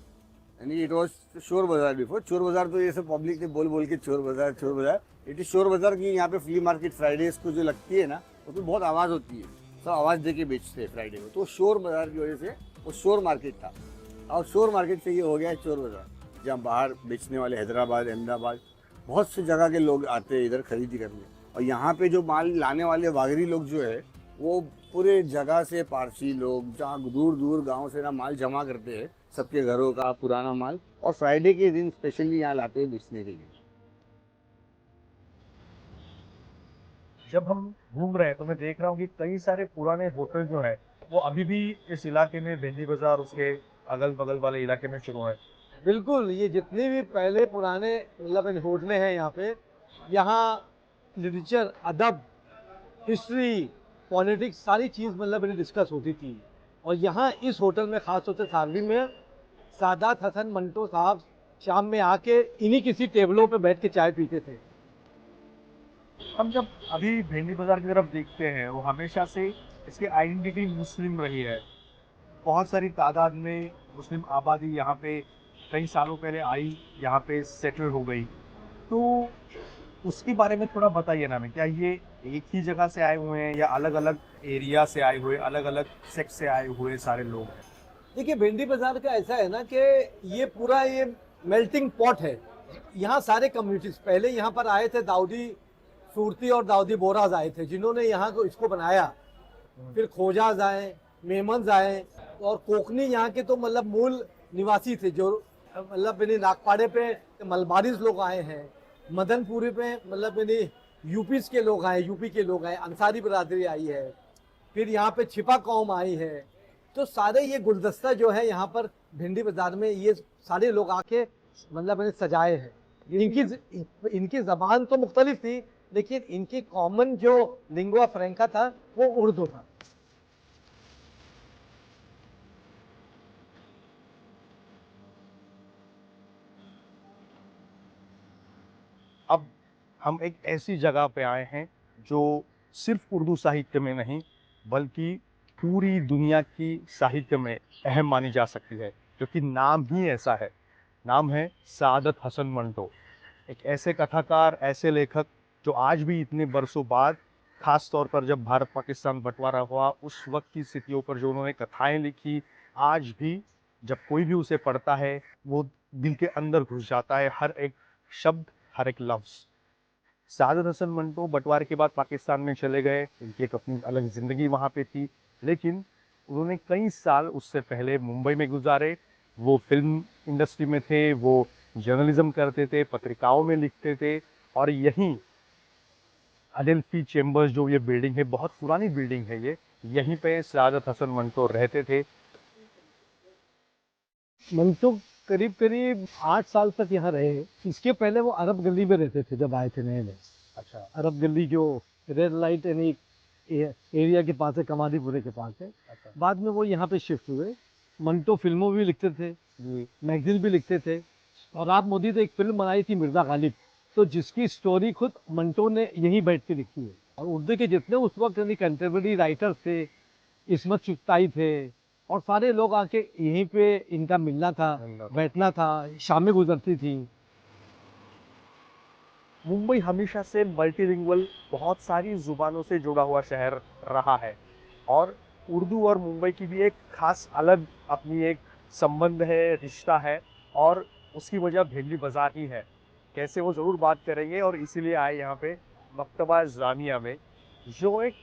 यानी इट वॉज शोर बाजार बिफोर। चोर बाजार तो ये सब पब्लिक ने बोल बोल के चोर बाजार इट इज शोर बाजार की। यहाँ पे फ्ली मार्केट फ्राइडेज को जो लगती है ना, उसमें बहुत आवाज़ होती है, सब आवाज़ दे के बेचते हैं फ्राइडे को। तो शोर बाजार की वजह से वो शोर मार्केट था, और शोर मार्केट से ये हो गया है चोर बाजार, जहाँ बाहर बेचने वाले हैदराबाद, अहमदाबाद, बहुत सी जगह के लोग आते हैं इधर खरीदी करने। और यहाँ पे जो माल लाने वाले वागरी लोग जो है, वो पूरे जगह से पारसी लोग, जहाँ दूर दूर गाँव से ना माल जमा करते हैं, सबके घरों का पुराना माल, और फ्राइडे के दिन स्पेशली यहाँ लाते हैं बेचने के लिए। जब हम घूम रहे हैं तो मैं देख रहा हूँ कि कई सारे पुराने होटल जो है वो अभी भी इस इलाके में, भिंडी बाजार उसके अगल बगल वाले इलाके में शुरू है। बिल्कुल, ये जितने भी पहले पुराने मतलब होटलें हैं यहाँ पे, यहाँ लिटरेचर, अदब, हिस्ट्री, पॉलिटिक्स सारी चीज़ मतलब डिस्कस होती थी। और यहाँ इस होटल में ख़ास तौर से सारवी में सादात हसन मंटो साहब शाम में आके इन्हीं किसी टेबलों पे बैठ के चाय पीते थे। हम जब अभी भिंडी बाजार की तरफ देखते हैं, वो हमेशा से इसकी आइडेंटिटी मुस्लिम रही है। बहुत सारी तादाद में मुस्लिम आबादी यहाँ पे कई सालों पहले आई, यहाँ पे सेटल हो गई। तो उसके बारे में थोड़ा बताइए ना, क्या ये एक ही जगह से आए हुए हैं या अलग अलग एरिया से आए हुए, अलग अलग सेक्ट से आए हुए सारे लोग? देखिए, भिंडी बाजार का ऐसा है ना कि ये पूरा ये मेल्टिंग पॉट है। यहाँ सारे कम्युनिटीज पहले यहाँ पर आए थे, दाऊदी सूरती और दाऊदी बोराज आए थे जिन्होंने यहाँ को इसको बनाया। फिर खोजाज आए, मेमन्स आए, और कोकनी यहाँ के तो मतलब मूल निवासी थे, जो मतलब नागपाड़े पे मलबारीज लोग आए हैं, मदनपुरी पे मतलब यूपी के लोग आए, यूपी के लोग आए, अंसारी बरादरी आई है, फिर यहाँ पे छिपा कौम आई है। तो सारे ये गुलदस्ता जो है यहाँ पर भिंडी बाजार में, ये सारे लोग आके मतलब सजाए हैं। इनकी ज़बान तो मुख्तलिफ थी, लेकिन इनकी कॉमन जो लिंगुआ फ्रैंका था वो उर्दू था। अब हम एक ऐसी जगह पे आए हैं जो सिर्फ उर्दू साहित्य में नहीं बल्कि पूरी दुनिया की साहित्य में अहम मानी जा सकती है, क्योंकि नाम ही ऐसा है। नाम है सादत हसन मंटो, एक ऐसे कथाकार, ऐसे लेखक जो आज भी इतने बरसों बाद, ख़ास तौर पर जब भारत पाकिस्तान बंटवारा हुआ उस वक्त की स्थितियों पर जो उन्होंने कथाएं लिखी, आज भी जब कोई भी उसे पढ़ता है वो दिल के अंदर घुस जाता है, हर एक शब्द, हर एक लफ्ज। सादत हसन मंटो बंटवारे के बाद पाकिस्तान में चले गए, उनकी एक अपनी अलग ज़िंदगी वहाँ पे थी, लेकिन उन्होंने कई साल उससे पहले मुंबई में गुजारे। वो फिल्म इंडस्ट्री में थे, वो जर्नलिज्म करते थे, पत्रिकाओं में लिखते थे, और यहीं अडेल्फी चेम्बर्स जो ये बिल्डिंग है, बहुत पुरानी बिल्डिंग है ये, यहीं पे सादत हसन मंटो रहते थे। मंटो करीब करीब 8 साल तक यहाँ रहे। इसके पहले वो अरब गली में रहते थे जब आए थे नए नए। अच्छा। अरब गली जो रेड लाइट यानी एरिया के पास है, कमालीपुरे के पास है। अच्छा। बाद में वो यहाँ पे शिफ्ट हुए। मंटो फिल्मों भी लिखते थे, मैगजीन भी लिखते थे, और आप मोदी ने एक फिल्म बनाई थी मिर्जा गालिब, तो जिसकी स्टोरी खुद मंटो ने यहीं बैठ के लिखी है। और उर्दू के जितने उस वक्त यानी कंटेम्प्रेरी राइटर थे, इस्मत चुगताई थे, और सारे लोग आके यहीं पे इनका मिलना था, बैठना था, शामें गुजरती थी। मुंबई हमेशा से मल्टीलिंगुअल, बहुत सारी ज़ुबानों से जुड़ा हुआ शहर रहा है, और उर्दू और मुंबई की भी एक खास अलग अपनी एक संबंध है, रिश्ता है, और उसकी वजह भेंडी बाज़ार ही है। कैसे वो ज़रूर बात करेंगे, और इसीलिए आए यहाँ पे मकतबा जामिया में, जो एक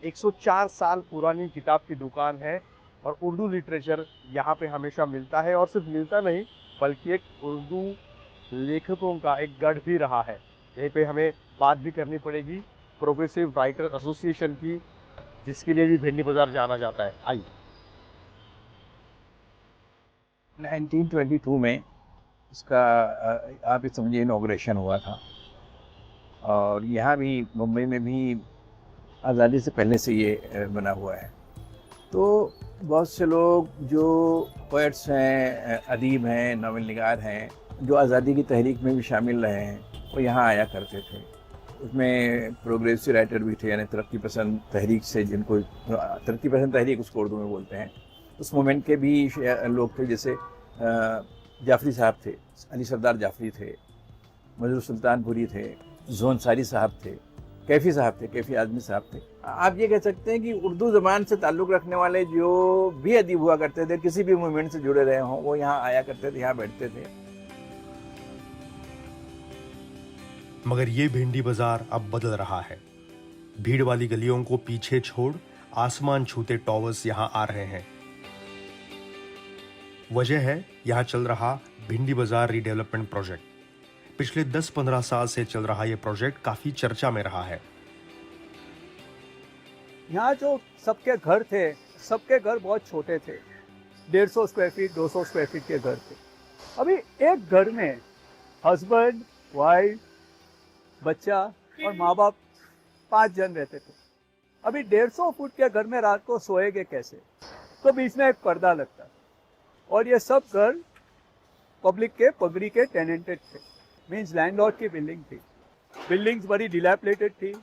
104 साल पुरानी किताब की दुकान है, और उर्दू लिटरेचर यहाँ पे हमेशा मिलता है, और सिर्फ मिलता नहीं बल्कि एक उर्दू लेखकों का एक गढ़ भी रहा है। यहीं पे हमें बात भी करनी पड़ेगी प्रोग्रेसिव राइटर एसोसिएशन की, जिसके लिए भी भेंडी बाजार जाना जाता है। आइए। 1922 में इसका आप समझिए इनॉग्रेशन हुआ था, और यहाँ भी मुंबई में भी आज़ादी से पहले से ये बना हुआ है। तो बहुत से लोग जो पोएट्स हैं, अदीब हैं, नावल निगार हैं, जो आज़ादी की तहरीक में भी शामिल रहे हैं, वो यहाँ आया करते थे। उसमें प्रोग्रेसिव राइटर भी थे, यानी तरक्की पसंद तहरीक से, जिनको तरक्की पसंद तहरीक उसको उर्दू में बोलते हैं, उस मोमेंट के भी लोग थे। जैसे जाफरी साहब थे, अली सरदार जाफरी थे, मजरूर सुल्तानपुरी थे, जोन सारी साहब थे, कैफ़ी साहब थे, कैफ़ी आज़मी साहब थे। आप ये कह सकते हैं कि उर्दू ज़बान से ताल्लुक़ रखने वाले जो भी अदीब हुआ करते थे, किसी भी मूवमेंट से जुड़े रहे हों, वो यहाँ आया करते थे, यहाँ बैठते थे। मगर ये भेंडी बाजार अब बदल रहा है। भीड़ वाली गलियों को पीछे छोड़ आसमान छूते टॉवर्स यहाँ आ रहे हैं। वजह है यहाँ चल रहा भिंडी बाजार रीडेवलपमेंट प्रोजेक्ट। पिछले 10-15 साल से चल रहा ये प्रोजेक्ट काफी चर्चा में रहा है। यहाँ जो सबके घर थे, सबके घर बहुत छोटे थे, 150 स्क्वायर फीट, 200 स्क्वायर फीट के घर थे। अभी एक घर में हस्बैंड, वाइफ, बच्चा और माँ बाप 5 जन रहते थे। अभी 150 फुट के घर में रात को सोएंगे कैसे? तो बीच में एक पर्दा लगता, और ये सब घर पब्लिक के, पगड़ी के टेनेंटेड थे, मीन्स लैंडलॉर्ड की बिल्डिंग थी। बिल्डिंग्स बड़ी डिलैपिडेटेड थी,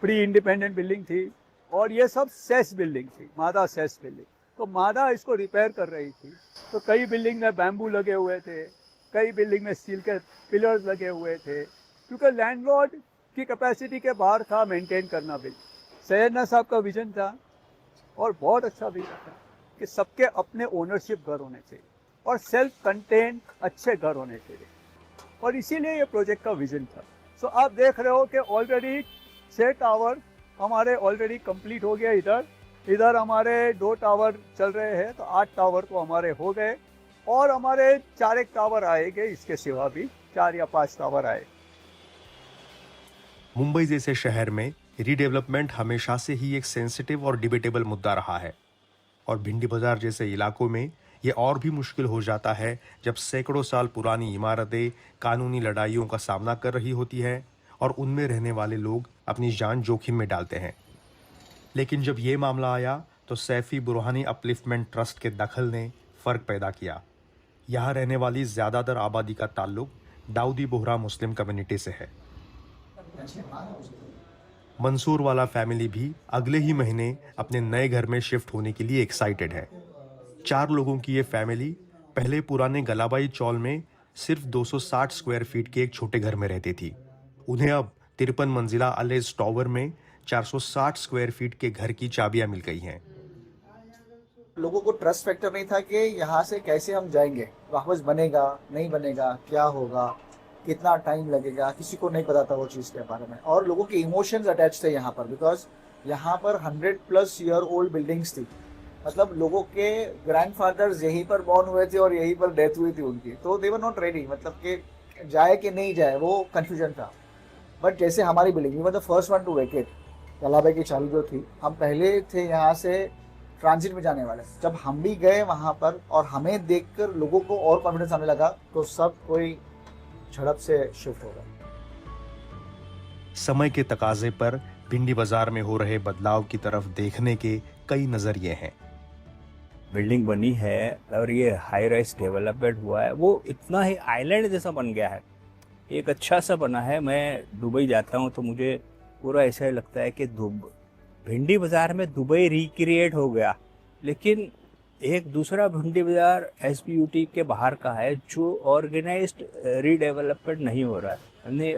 प्री इंडिपेंडेंट बिल्डिंग थी, और ये सब सेस बिल्डिंग थी, मादा सेस बिल्डिंग। तो मादा इसको रिपेयर कर रही थी। तो कई बिल्डिंग में बैम्बू लगे हुए थे, कई बिल्डिंग में स्टील के पिलर्स लगे हुए थे, क्योंकि लैंडलॉर्ड की कैपेसिटी के बाहर था मेंटेन करना। बिल्डिंग सैयदना साहब का विजन था, और बहुत अच्छा विजन था कि सबके अपने ओनरशिप घर होने चाहिए और सेल्फ कंटेन अच्छे घर होने चाहिए, और इसीलिए ये प्रोजेक्ट का विजन था। सो आप देख रहे हो कि ऑलरेडी 6 टावर हमारे ऑलरेडी कंप्लीट हो गया। इधर हमारे 2 टावर चल रहे हैं, तो 8 टावर तो हमारे हो गए, और हमारे 4 टावर आएंगे, इसके सिवा भी 4 या 5 टावर आए। मुंबई जैसे शहर में रीडेवलपमेंट हमेशा से ही एक सेंसिटिव और डिबेटेबल मुद्दा रहा है, और भिंडी बाजार जैसे इलाकों में ये और भी मुश्किल हो जाता है जब सैकड़ों साल पुरानी इमारतें कानूनी लड़ाइयों का सामना कर रही होती है और उनमें रहने वाले लोग अपनी जान जोखिम में डालते हैं। लेकिन जब ये मामला आया तो सैफी बुरहानी अपलिफ्टमेंट ट्रस्ट के दखल ने फ़र्क पैदा किया। यहाँ रहने वाली ज़्यादातर आबादी का ताल्लुक दाऊदी बोहरा मुस्लिम कम्युनिटी से है। मंसूर वाला फैमिली भी अगले ही महीने अपने नए घर में शिफ्ट होने के लिए एक्साइटेड है। 4 लोगों की ये फैमिली पहले पुराने गलाबाई चौल में सिर्फ 260 स्क्वायर फीट के एक छोटे घर में रहती थी। उन्हें अब 53 मंजिला अलेज टावर में 460 स्क्वायर फीट के घर की चाबियां मिल गई हैं। लोगों को ट्रस्ट फैक्टर नहीं था कि यहाँ से कैसे हम जाएंगे। वापस बनेगा नहीं बनेगा, क्या होगा, कितना टाइम लगेगा, किसी को नहीं पता था वो चीज़ के बारे में। और लोगों के इमोशंस अटैच थे यहाँ पर, बिकॉज यहाँ पर 100+ ईयर ओल्ड बिल्डिंग्स थी। मतलब लोगों के ग्रैंडफादर्स यहीं पर बॉर्न हुए थे और यहीं पर डेथ हुई थी उनकी, तो दे वर नॉट रेडी, मतलब कि जाए कि नहीं जाए वो कन्फ्यूजन था। बट जैसे हमारी building, we were the first one to vacate, कलाबे की चाली जो थी, हम पहले थे यहाँ से ट्रांजिट में जाने वाले। जब हम भी गए वहाँ पर और हमें देखकर लोगों को और कॉन्फिडेंस आने लगा, तो सब कोई झड़प से शिफ्ट हो गया। समय के तकाजे पर भिंडी बाजार में हो रहे बदलाव की तरफ देखने के कई नजरिए हैं। बिल्डिंग बनी है और ये हाई राइज डेवलपमेंट हुआ है, वो इतना ही आइलैंड जैसा बन गया है, एक अच्छा सा बना है। मैं दुबई जाता हूँ तो मुझे पूरा ऐसा ही लगता है कि भिंडी बाज़ार में दुबई रिक्रिएट हो गया। लेकिन एक दूसरा भिंडी बाज़ार SBUT के बाहर का है जो ऑर्गेनाइज्ड रीडेवलपमेंट नहीं हो रहा है। यानी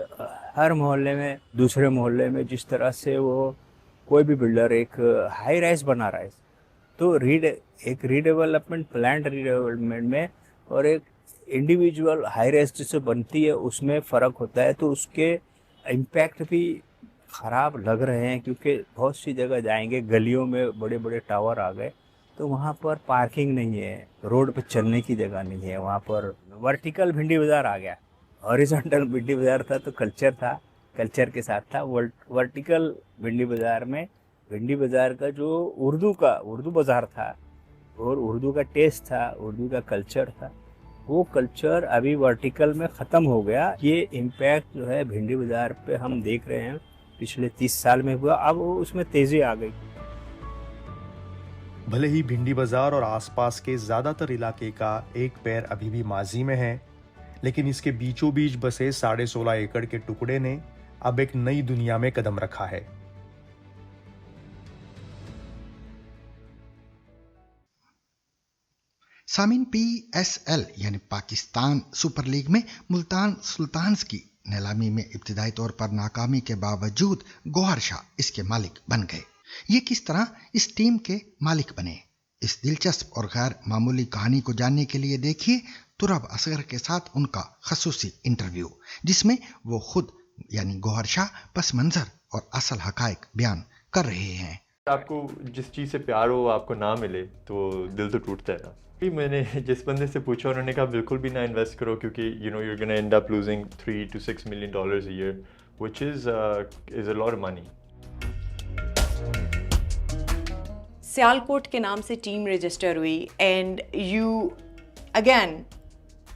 हर मोहल्ले में, दूसरे मोहल्ले में जिस तरह से वो कोई भी बिल्डर एक हाई राइज बना रहा है, तो एक रीडेवलपमेंट, प्लान्ड रीडेवलपमेंट में और एक इंडिविजुअल हाई राइज जिससे बनती है उसमें फ़र्क होता है। तो उसके इम्पैक्ट भी ख़राब लग रहे हैं, क्योंकि बहुत सी जगह जाएंगे, गलियों में बड़े बड़े टावर आ गए तो वहाँ पर पार्किंग नहीं है, रोड पे चलने की जगह नहीं है, वहाँ पर वर्टिकल भिंडी बाज़ार आ गया। हॉरिजॉन्टल भिंडी बाज़ार था तो कल्चर था, कल्चर के साथ था। वर्टिकल भिंडी बाज़ार में भिंडी बाज़ार का जो उर्दू बाज़ार था और उर्दू का टेस्ट था, उर्दू का कल्चर था, वो कल्चर अभी वर्टिकल में ख़त्म हो गया। ये इम्पैक्ट जो है भिंडी बाज़ार पे हम देख रहे हैं, पिछले 30 साल में हुआ, अब उसमें तेज़ी आ गई। भले ही भिंडी बाजार और आसपास के ज्यादातर इलाके का एक पैर अभी भी माजी में है, लेकिन इसके बीचों बीच बसे 16.5 एकड़ के टुकड़े ने अब एक नई दुनिया में कदम रखा है। सामिन PSL यानी पाकिस्तान सुपर लीग में मुल्तान सुल्तान्स की नीलामी में इब्तिदाई तौर पर नाकामी के बावजूद गौहर शाह इसके मालिक बन गए। ये किस तरह इस टीम के मालिक बने, इस दिलचस्प और गैर मामूली कहानी को जानने के लिए देखिए तुरब असगर के साथ उनका खसूसी इंटरव्यू, जिसमें वो खुद यानी गौहर शाह पस मंजर और असल हकायक बयान कर रहे हैं। आपको जिस चीज़ से प्यार हो आपको ना मिले तो दिल तो टूटता है ना। मैंने जिस बंदे से पूछा उन्होंने कहा बिल्कुल भी ना इन्वेस्ट करो, क्योंकि you know you are gonna end up losing $3 to $6 million a year, which is a lot of money. Sialkot के नाम से टीम रजिस्टर हुई and you again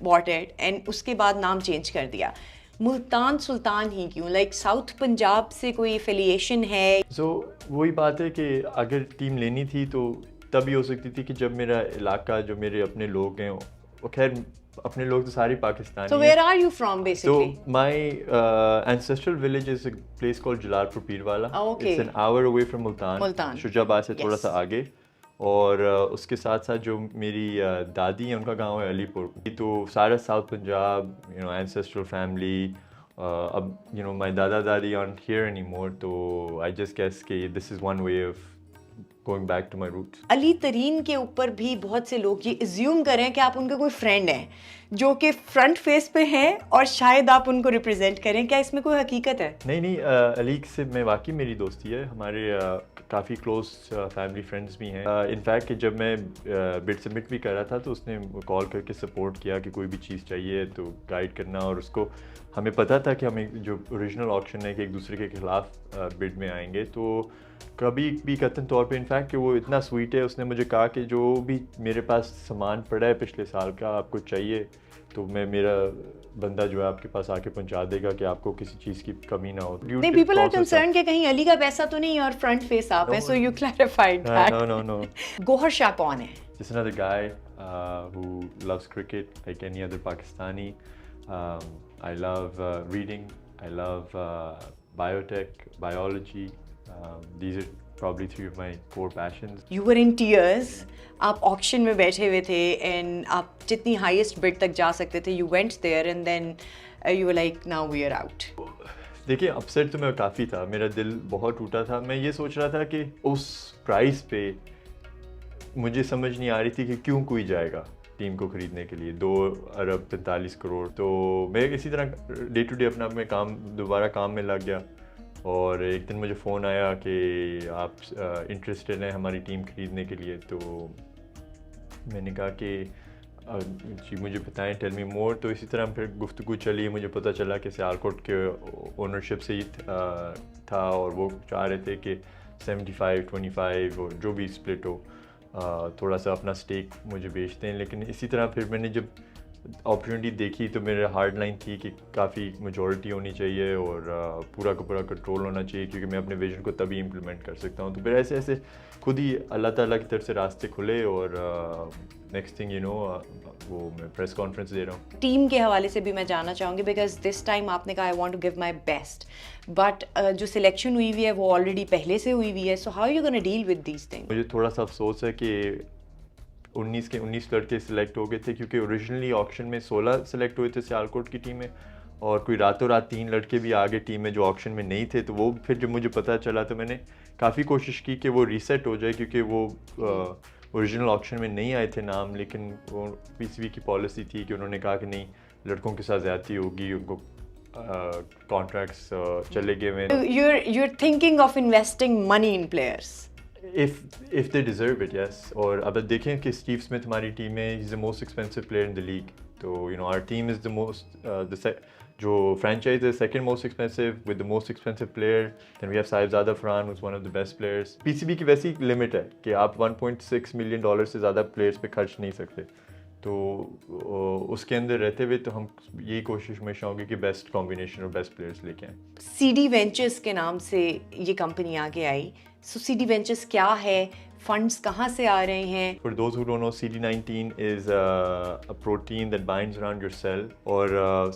bought it and उसके बाद नाम चेंज कर दिया। मुल्तान सुल्तान ही क्यों? लाइक साउथ पंजाब से कोई एफिलिएशन है? वही बात है कि अगर टीम लेनी थी तो तभी हो सकती थी कि जब मेरा इलाका, जो मेरे अपने लोग हैं, वो खैर अपने लोग तो सारे Pakistani So where are you from basically? So my ancestral village is a place called Jalalpur Pirwala. Okay. It's an hour away from Multan. Shujabad से थोड़ा सा आगे। और उसके साथ साथ जो मेरी दादी हैं उनका गांव है अलीपुर। तो सारा south Punjab, you know, ancestral family, अब यू नो माय दादा दादी aren't here anymore, तो आई जस्ट गेस कि this is one way of going back to my roots. Ali तरीन के ऊपर भी बहुत से लोग ये अज्यूम करें कि आप उनके कोई फ्रेंड हैं जो कि फ्रंट फेस पे हैं और शायद आप उनको रिप्रेजेंट करें, क्या इसमें कोई हकीकत है? नहीं, अली से मैं वाकई मेरी दोस्ती है, हमारे काफ़ी क्लोज फैमिली फ्रेंड्स भी हैं। इनफैक्ट कि जब मैं बिड सबमिट भी कर रहा था तो उसने कॉल करके सपोर्ट किया कि कोई भी चीज़ चाहिए तो गाइड करना, और उसको हमें पता था कि हम जो ओरिजिनल ऑक्शन है कि एक दूसरे के खिलाफ बिड में आएंगे, तो कभी भी कतन तौर पे इनफैक्ट कि वो इतना स्वीट है, उसने मुझे कहा कि जो भी मेरे पास सामान पड़ा है पिछले साल का आपको चाहिए तो मैं मेरा बंदा जो है आपके पास आके पहुंचा देगा कि आपको किसी चीज़ की कमी ना हो। नहीं, पीपल आर कंसर्न कि कहीं अली का पैसा तो नहीं और फ्रंट फेस आप हैं, so you clarified that. No. Gauhar Shah कौन है? Just another guy who loves cricket like any other Pakistani. I love reading. I love biotech, biology. These are probably three of my core passions. You were in tears. आप auction में बैठे हुए थे and आप जितनी highest bid तक जा सकते थे, you went there and then you were like now we are out. देखिए, अपसेट तो मैं काफ़ी था, मेरा दिल बहुत टूटा था। मैं ये सोच रहा था कि उस प्राइस पे मुझे समझ नहीं आ रही थी कि क्यों कोई जाएगा। ٹیم کو خریدنے کے لیے 2 ارب 45 کروڑ. تو میں اسی طرح ڈے ٹو ڈے اپنا میں دوبارہ کام میں لگ گیا, اور ایک دن مجھے فون آیا کہ آپ انٹرسٹڈ ہیں ہماری ٹیم خریدنے کے لیے. تو میں نے کہا کہ جی مجھے بتائیں, ٹیل می مور. تو اسی طرح پھر گفتگو چلی, مجھے پتہ چلا کہ سیالکوٹ کے اونرشپ سے ہی تھا, اور وہ چاہ رہے تھے کہ 75-25 اور جو بھی اسپلٹ ہو, تھوڑا سا اپنا سٹیک مجھے بیچتے ہیں. لیکن اسی طرح پھر میں نے جب اپرچونیٹی دیکھی تو میرا ہارڈ لائن تھی کہ کافی میجورٹی ہونی چاہیے اور پورا کا پورا کنٹرول ہونا چاہیے, کیونکہ میں اپنے ویژن کو تبھی امپلیمنٹ کر سکتا ہوں. تو پھر ایسے ایسے خود ہی اللہ تعالیٰ کی طرف سے راستے کھلے, اور نیکسٹ تھنگ وہ میں پریس کانفرنس دے رہا ہوں. ٹیم کے حوالے سے بھی میں جاننا چاہوں گی, بیکاز دس ٹائم آپ نے کہا I want to give my best, but جو سلیکشن ہوئی ہوئی ہے وہ آلریڈی پہلے سے ہوئی ہوئی ہے. So how you gonna deal with these thing? مجھے تھوڑا سا افسوس ہے کہ 19 لڑکے سلیکٹ ہو گئے تھے, کیونکہ اوریجنلی آکشن میں 16 سلیکٹ ہوئے تھے سیالکوٹ کی ٹیم میں, اور کوئی راتوں رات 3 لڑکے بھی آگے ٹیم میں جو آکشن میں نہیں تھے. تو وہ پھر جب مجھے پتہ چلا تو میں نے کافی کوشش کی کہ وہ ریسیٹ ہو جائے, کیونکہ وہ اوریجنل آکشن میں نہیں آئے تھے نام. لیکن وہ پی سی بی کی پالیسی تھی کہ انہوں نے کہا کہ نہیں, لڑکوں کے ساتھ زیادتی ہوگی, ان کو کانٹریکٹس چلے گئے. You're thinking of investing money in players. If they deserve it, yes. اور اب دیکھیں کہ اسٹیو اسمتھ ہماری ٹیم میں he's the most expensive player in the league. تو our team is the most جو فرینچائز ہے second most expensive with the most expensive player. Then we have Sahibzada Farhan who's one of the best players. P C B کی ویسی limit ہے کہ آپ $1.6 million سے زیادہ پلیئرس پہ خرچ نہیں سکتے. تو اس کے اندر رہتے ہوئے تو ہم یہی کوشش میں ہوں گے کہ بیسٹ کمبینیشن اور بیسٹ پلیئرس لے کے آئیں. سی ڈی وینچرز کے نام سے یہ کمپنی آگے آئی. سو سی ڈی وینچرز کیا ہے, فنڈس کہاں سے آ رہے ہیں؟ For those who don't know, CD19 is a protein that binds around your cell. اور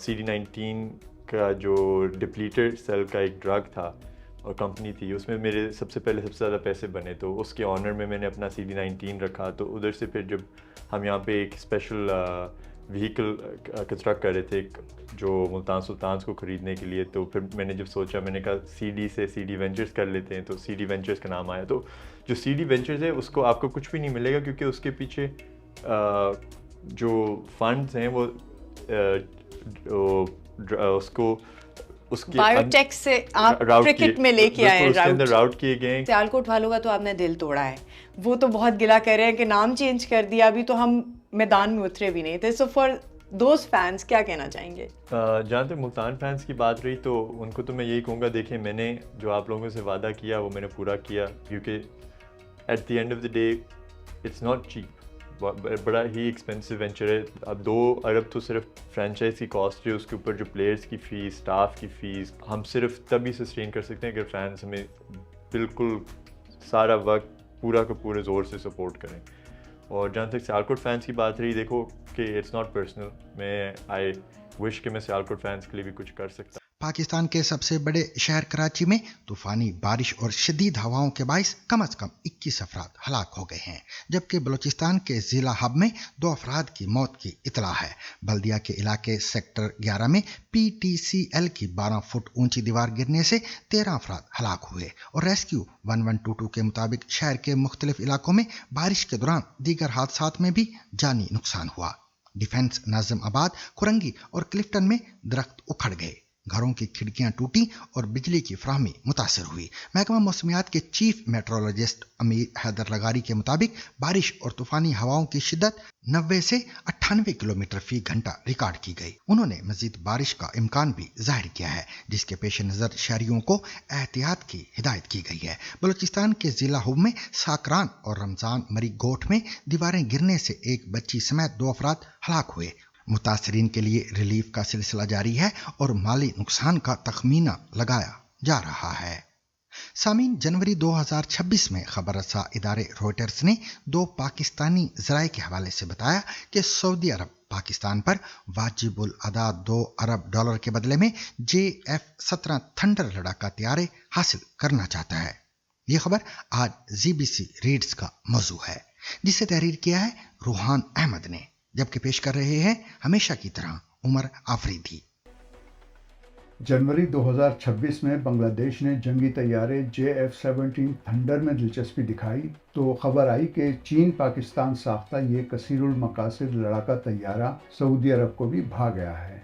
CD19 کا جو ڈپلیٹر سیل کا ایک ڈرگ تھا اور کمپنی تھی, اس میں میرے سب سے پہلے سب سے زیادہ پیسے بنے. تو اس کے آنر میں نے اپنا CD19 رکھا. تو ادھر سے پھر جب ہم یہاں پہ ایک اسپیشل وہیکل کنسٹرکٹ کر رہے تھے جو ملتان سلطانز کو خریدنے کے لیے, تو پھر میں نے جب سوچا, میں نے کہا سی ڈی سے سی ڈی وینچرز کر لیتے ہیں. تو سی ڈی وینچرز کا نام آیا. تو جو سی ڈی وینچرز ہے اس کو آپ کو کچھ بھی نہیں ملے گا, کیونکہ اس کے پیچھے جو فنڈز ہیں وہ اس کو اس کے بایوٹیک سے آپ کرکٹ میں لے کے آئے, اس کے اندر راؤٹ کیے گئے. سیالکوٹ والوں کا تو آپ نے دل توڑا ہے, وہ تو بہت گلا کر رہے ہیں کہ نام چینج کر دیا, ابھی تو ہم میدان میں اترے بھی نہیں تھے. سو فار دوز فینس کیا کہنا چاہیں گے؟ جہاں تک ملتان فینس کی بات رہی تو ان کو تو میں یہی کہوں گا, دیکھیں میں نے جو آپ لوگوں سے وعدہ کیا وہ میں نے پورا کیا, کیونکہ at the end of the day it's not cheap, بڑا ہی ایکسپینسو وینچر ہے. اب 2 ارب تو صرف فرینچائز کی کاسٹ ہے, اس کے اوپر جو پلیئرس کی فیس, اسٹاف کی فیس, ہم صرف تبھی سسٹین کر سکتے ہیں اگر فینس ہمیں بالکل سارا وقت پورا کا پورے زور سے سپورٹ کریں. اور جہاں تک سیالکوٹ فینس کی بات رہی, دیکھو کہ اٹس ناٹ پرسنل, میں آئی وش کہ میں سیالکوٹ فینس کے لیے بھی کچھ کر سکتا. پاکستان کے سب سے بڑے شہر کراچی میں طوفانی بارش اور شدید ہوائوں کے باعث کم از کم 21 افراد ہلاک ہو گئے ہیں, جبکہ بلوچستان کے ضلع ہب میں 2 افراد کی موت کی اطلاع ہے. بلدیہ کے علاقے سیکٹر 11 میں PTCL کی 12 فٹ اونچی دیوار گرنے سے 13 افراد ہلاک ہوئے, اور ریسکیو 1122 کے مطابق شہر کے مختلف علاقوں میں بارش کے دوران دیگر حادثات میں بھی جانی نقصان ہوا. ڈیفنس ناظم آباد, کورنگی اور کلفٹن میں درخت اکھڑ گئے, گھروں کی کھڑکیاں ٹوٹی اور بجلی کی فراہمی متاثر ہوئی. محکمہ موسمیات کے چیف میٹرولوجسٹ امیر حیدر لغاری کے مطابق بارش اور طوفانی ہواؤں کی شدت 90 سے 98 کلومیٹر فی گھنٹہ ریکارڈ کی گئی. انہوں نے مزید بارش کا امکان بھی ظاہر کیا ہے, جس کے پیش نظر شہریوں کو احتیاط کی ہدایت کی گئی ہے. بلوچستان کے ضلع ہب میں ساکران اور رمضان مری گوٹھ میں دیواریں گرنے سے ایک بچی سمیت 2 افراد ہلاک ہوئے. متاثرین کے لیے ریلیف کا سلسلہ جاری ہے اور مالی نقصان کا تخمینہ لگایا جا رہا ہے. سامعین, جنوری 2026 میں خبر رساں ادارے روئٹرز نے 2 پاکستانی ذرائع کے حوالے سے بتایا کہ سعودی عرب پاکستان پر واجب الادا $2 ارب کے بدلے میں JF-17 تھنڈر لڑاکا طیارے حاصل کرنا چاہتا ہے. یہ خبر آج ZBC ریڈز کا موضوع ہے, جسے تحریر کیا ہے روحان احمد نے, جبکہ پیش کر رہے ہیں ہمیشہ کی طرح عمر آفریدی. जनवरी 2026 में बांग्लादेश ने जंगी तैयारे JF-17 थंडर में दिलचस्पी दिखाई तो खबर आई कि चीन पाकिस्तान साख्ता ये कसीरुल मकासिद लड़ाका तैयारा सऊदी अरब को भी भा गया है।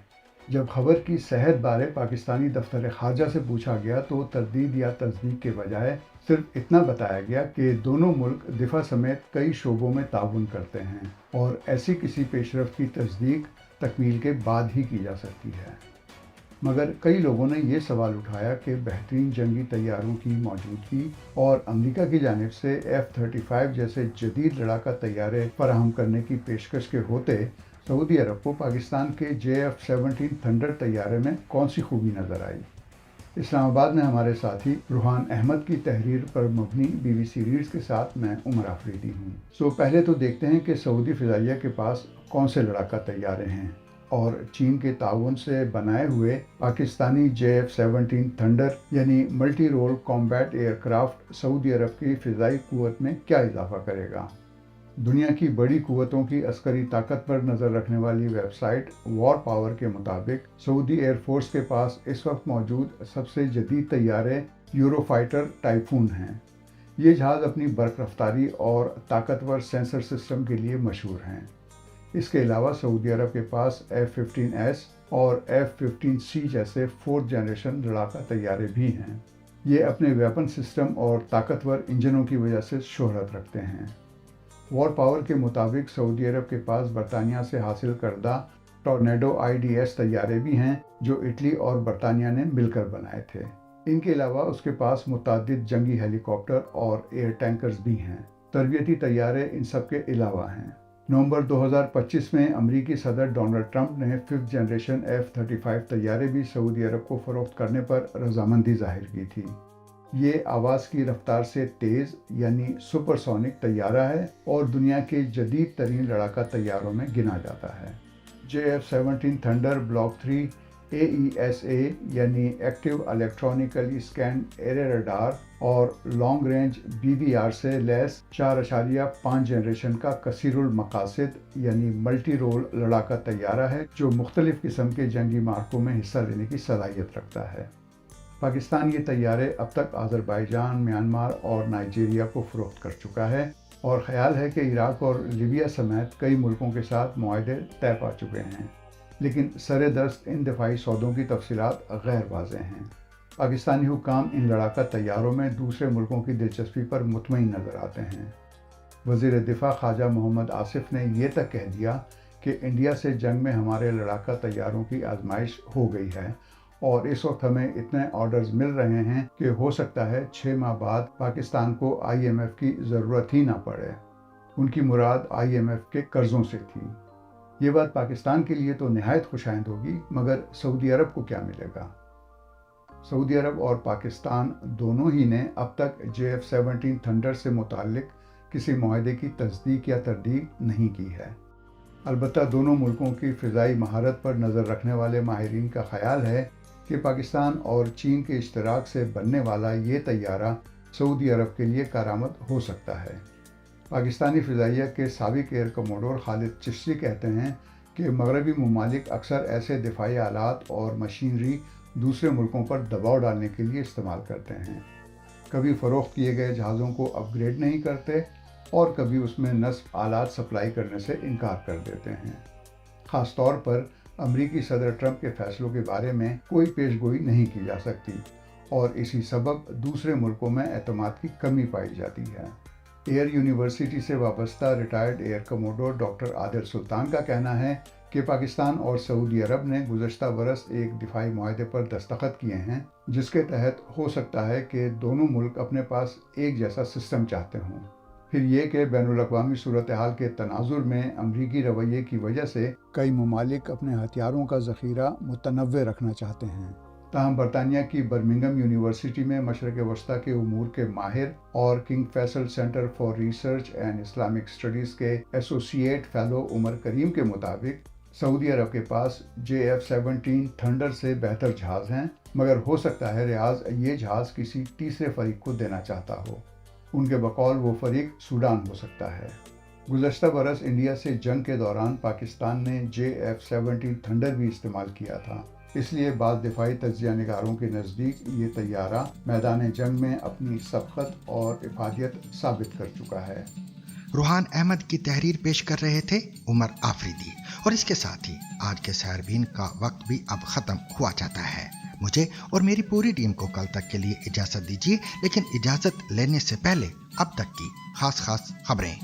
जब खबर की सेहत बारे पाकिस्तानी दफ्तर खारजा से पूछा गया तो तरदीद या तस्दीक के बजाय सिर्फ इतना बताया गया कि दोनों मुल्क दिफा समेत कई शोबों में ताउन करते हैं और ऐसी किसी पेशरफ्त की तस्दीक तकमील के बाद ही की जा सकती है। मगर कई लोगों ने ये सवाल उठाया कि बेहतरीन जंगी तैयारों की मौजूदगी और अमेरिका की जानिब से F-35 जैसे जदीद लड़ाका तैयारे फराहम करने की पेशकश के होते सऊदी अरब को पाकिस्तान के JF-17 थंडर तैयारे में कौन सी खूबी नज़र आई। इस्लामाबाद में हमारे साथी रूहान अहमद की तहरीर पर मबनी BBC रीड्स के साथ मैं उमर आफरीदी हूँ। पहले तो देखते हैं कि सऊदी फ़िज़ाइया के पास कौन से लड़ाका तैयारे हैं और चीन के ताउन से बनाए हुए पाकिस्तानी JF-17 थंडर यानी मल्टी रोल कॉम्बैट एयरक्राफ्ट सऊदी अरब की फ़िज़ाई क़ुव्वत में क्या इजाफा करेगा। दुनिया की बड़ी क़ुव्वतों की अस्करी ताकत पर नज़र रखने वाली वेबसाइट वॉर पावर के मुताबिक सऊदी एयरफोर्स के पास इस वक्त मौजूद सबसे जदीद तैयारे यूरोफाइटर टाइफून हैं। ये जहाज़ अपनी बर्क रफ्तारी और ताकतवर सेंसर सिस्टम के लिए मशहूर हैं। इसके अलावा सऊदी अरब के पास F-15S और F-15C जैसे 4th जनरेशन लड़ाका तैयारे भी हैं। ये अपने वेपन सिस्टम और ताकतवर इंजनों की वजह से शोहरत रखते हैं। वॉर पावर के मुताबिक सऊदी अरब के पास बरतानिया से हासिल करदा टॉर्नेडो IDS तैयारे भी हैं जो इटली और बरतानिया ने मिलकर बनाए थे। इनके अलावा उसके पास मुतादिद जंगी हेलीकॉप्टर और एयर टैंकर्स भी हैं। तरबियती तैयारे इन सब के अलावा हैं। नवंबर 2025 में अमरीकी सदर डोनाल्ड ट्रंप ने 5th जनरेशन F-35 तैयारे भी सऊदी अरब को फ़रोख्त करने पर रजामंदी जाहिर की थी। ये आवाज़ की रफ्तार से तेज़ यानी सुपरसोनिक तैयारा है और दुनिया के जदीद तरीन लड़ाका तैयारों में गिना जाता है। JF-17 थंडर ब्लॉक 3 AESA यानी active electronically scan array radar और लॉन्ग रेंज BVR से लैस 4.5 जनरेशन का कसीरुल मकासिद यानी मल्टी रोल लड़ाका तैयारा है जो मुख्तलिफ किस्म के जंगी मार्कों में हिस्सा लेने की सलाहियत रखता है। पाकिस्तान ये तैयारे अब तक आज़रबाईजान, म्यांमार और नाइजीरिया को फ़रोख्त कर चुका है और ख़याल है कि इराक और लीबिया समेत कई मुल्कों के साथ मुआहदे तय पा चुके हैं, लेकिन सरेदस्त इन दफ़ाई सौदों की तफसीलात गैर वाज़ेह हैं। पाकिस्तानी हुक्काम इन लड़ाका तैयारों में दूसरे मुल्कों की दिलचस्पी पर मुतमईन नज़र आते हैं। वज़ीर दिफा ख्वाजा मोहम्मद आसिफ ने यह तक कह दिया कि इंडिया से जंग में हमारे लड़ाका तैयारों की आजमाइश हो गई है और इस वक्त हमें इतने ऑर्डर्स मिल रहे हैं कि हो सकता है 6 माह बाद पाकिस्तान को IMF की ज़रूरत ही ना पड़े। उनकी मुराद IMF के कर्ज़ों से थी। ये बात पाकिस्तान के लिए तो निहायत खुशाइंद होगी, मगर सऊदी अरब को क्या मिलेगा। सऊदी अरब और पाकिस्तान दोनों ही ने अब तक JF-17 थंडर से मुताल्लिक किसी मुआहदे की तस्दीक या तरदीक नहीं की है। अलबत्ता दोनों मुल्कों की फ़िज़ाई महारत पर नज़र रखने वाले माहिरीन का ख़याल है कि पाकिस्तान और चीन के इश्तराक से बनने वाला ये तैयारा सऊदी अरब के लिए कारामद हो सकता है। पाकिस्तानी फ़िज़ाइया के साबिक एयर कमोडोर खालिद चिश्ती कहते हैं कि मगरबी ममालिक अक्सर ऐसे दिफाई आलात और मशीनरी दूसरे मुल्कों पर दबाव डालने के लिए इस्तेमाल करते हैं। कभी फ़रोख्त किए गए जहाज़ों को अपग्रेड नहीं करते और कभी उसमें नस्ब आलात सप्लाई करने से इनकार कर देते हैं। ख़ास तौर पर अमरीकी सदर ट्रंप के फ़ैसलों के बारे में कोई पेशगोई नहीं की जा सकती और इसी सबब दूसरे मुल्कों में एतमाद की कमी पाई जाती है। एयर यूनिवर्सिटी से वाबस्ता retired air commodore doctor Adil Sultan का कहना है कि पाकिस्तान और सऊदी अरब ने गुज़श्ता बरस एक दिफाई मुआहदे पर दस्तखत किए हैं जिसके तहत हो सकता है कि दोनों मुल्क अपने पास एक जैसा सिस्टम चाहते हों। फिर ये कि बैनुल-अक़वामी सूरत हाल के तनाजुर में अमरीकी रवैये की वजह से कई ममालिक अपने हथियारों का ज़ख़ीरा मुतनव्वे रखना चाहते हैं। ताहम बरतानिया की बर्मिंघम यूनिवर्सिटी में मशरक़ वस्ता के उमूर के माहिर और King Faisal centre for research and Islamic studies के एसोसिएट फेलो उमर करीम के मुताबिक सऊदी अरब के पास JF-17 थंडर से बेहतर जहाज़ हैं, मगर हो सकता है रियाज ये जहाज़ किसी तीसरे फरीक को देना चाहता हो। उनके बकौल वो फरीक सूडान हो सकता है। गुज़श्ता बरस इंडिया से जंग के दौरान पाकिस्तान ने JF-17 थंडर भी इस्तेमाल किया था। اس لیے بعض دفاعی تجزیہ نگاروں کے نزدیک یہ طیارہ میدان جنگ میں اپنی سبقت اور افادیت ثابت کر چکا ہے۔ روحان احمد کی تحریر پیش کر رہے تھے عمر آفریدی، اور اس کے ساتھ ہی آج کے سائربین کا وقت بھی اب ختم ہوا جاتا ہے۔ مجھے اور میری پوری ٹیم کو کل تک کے لیے اجازت دیجیے، لیکن اجازت لینے سے پہلے اب تک کی خاص خبریں۔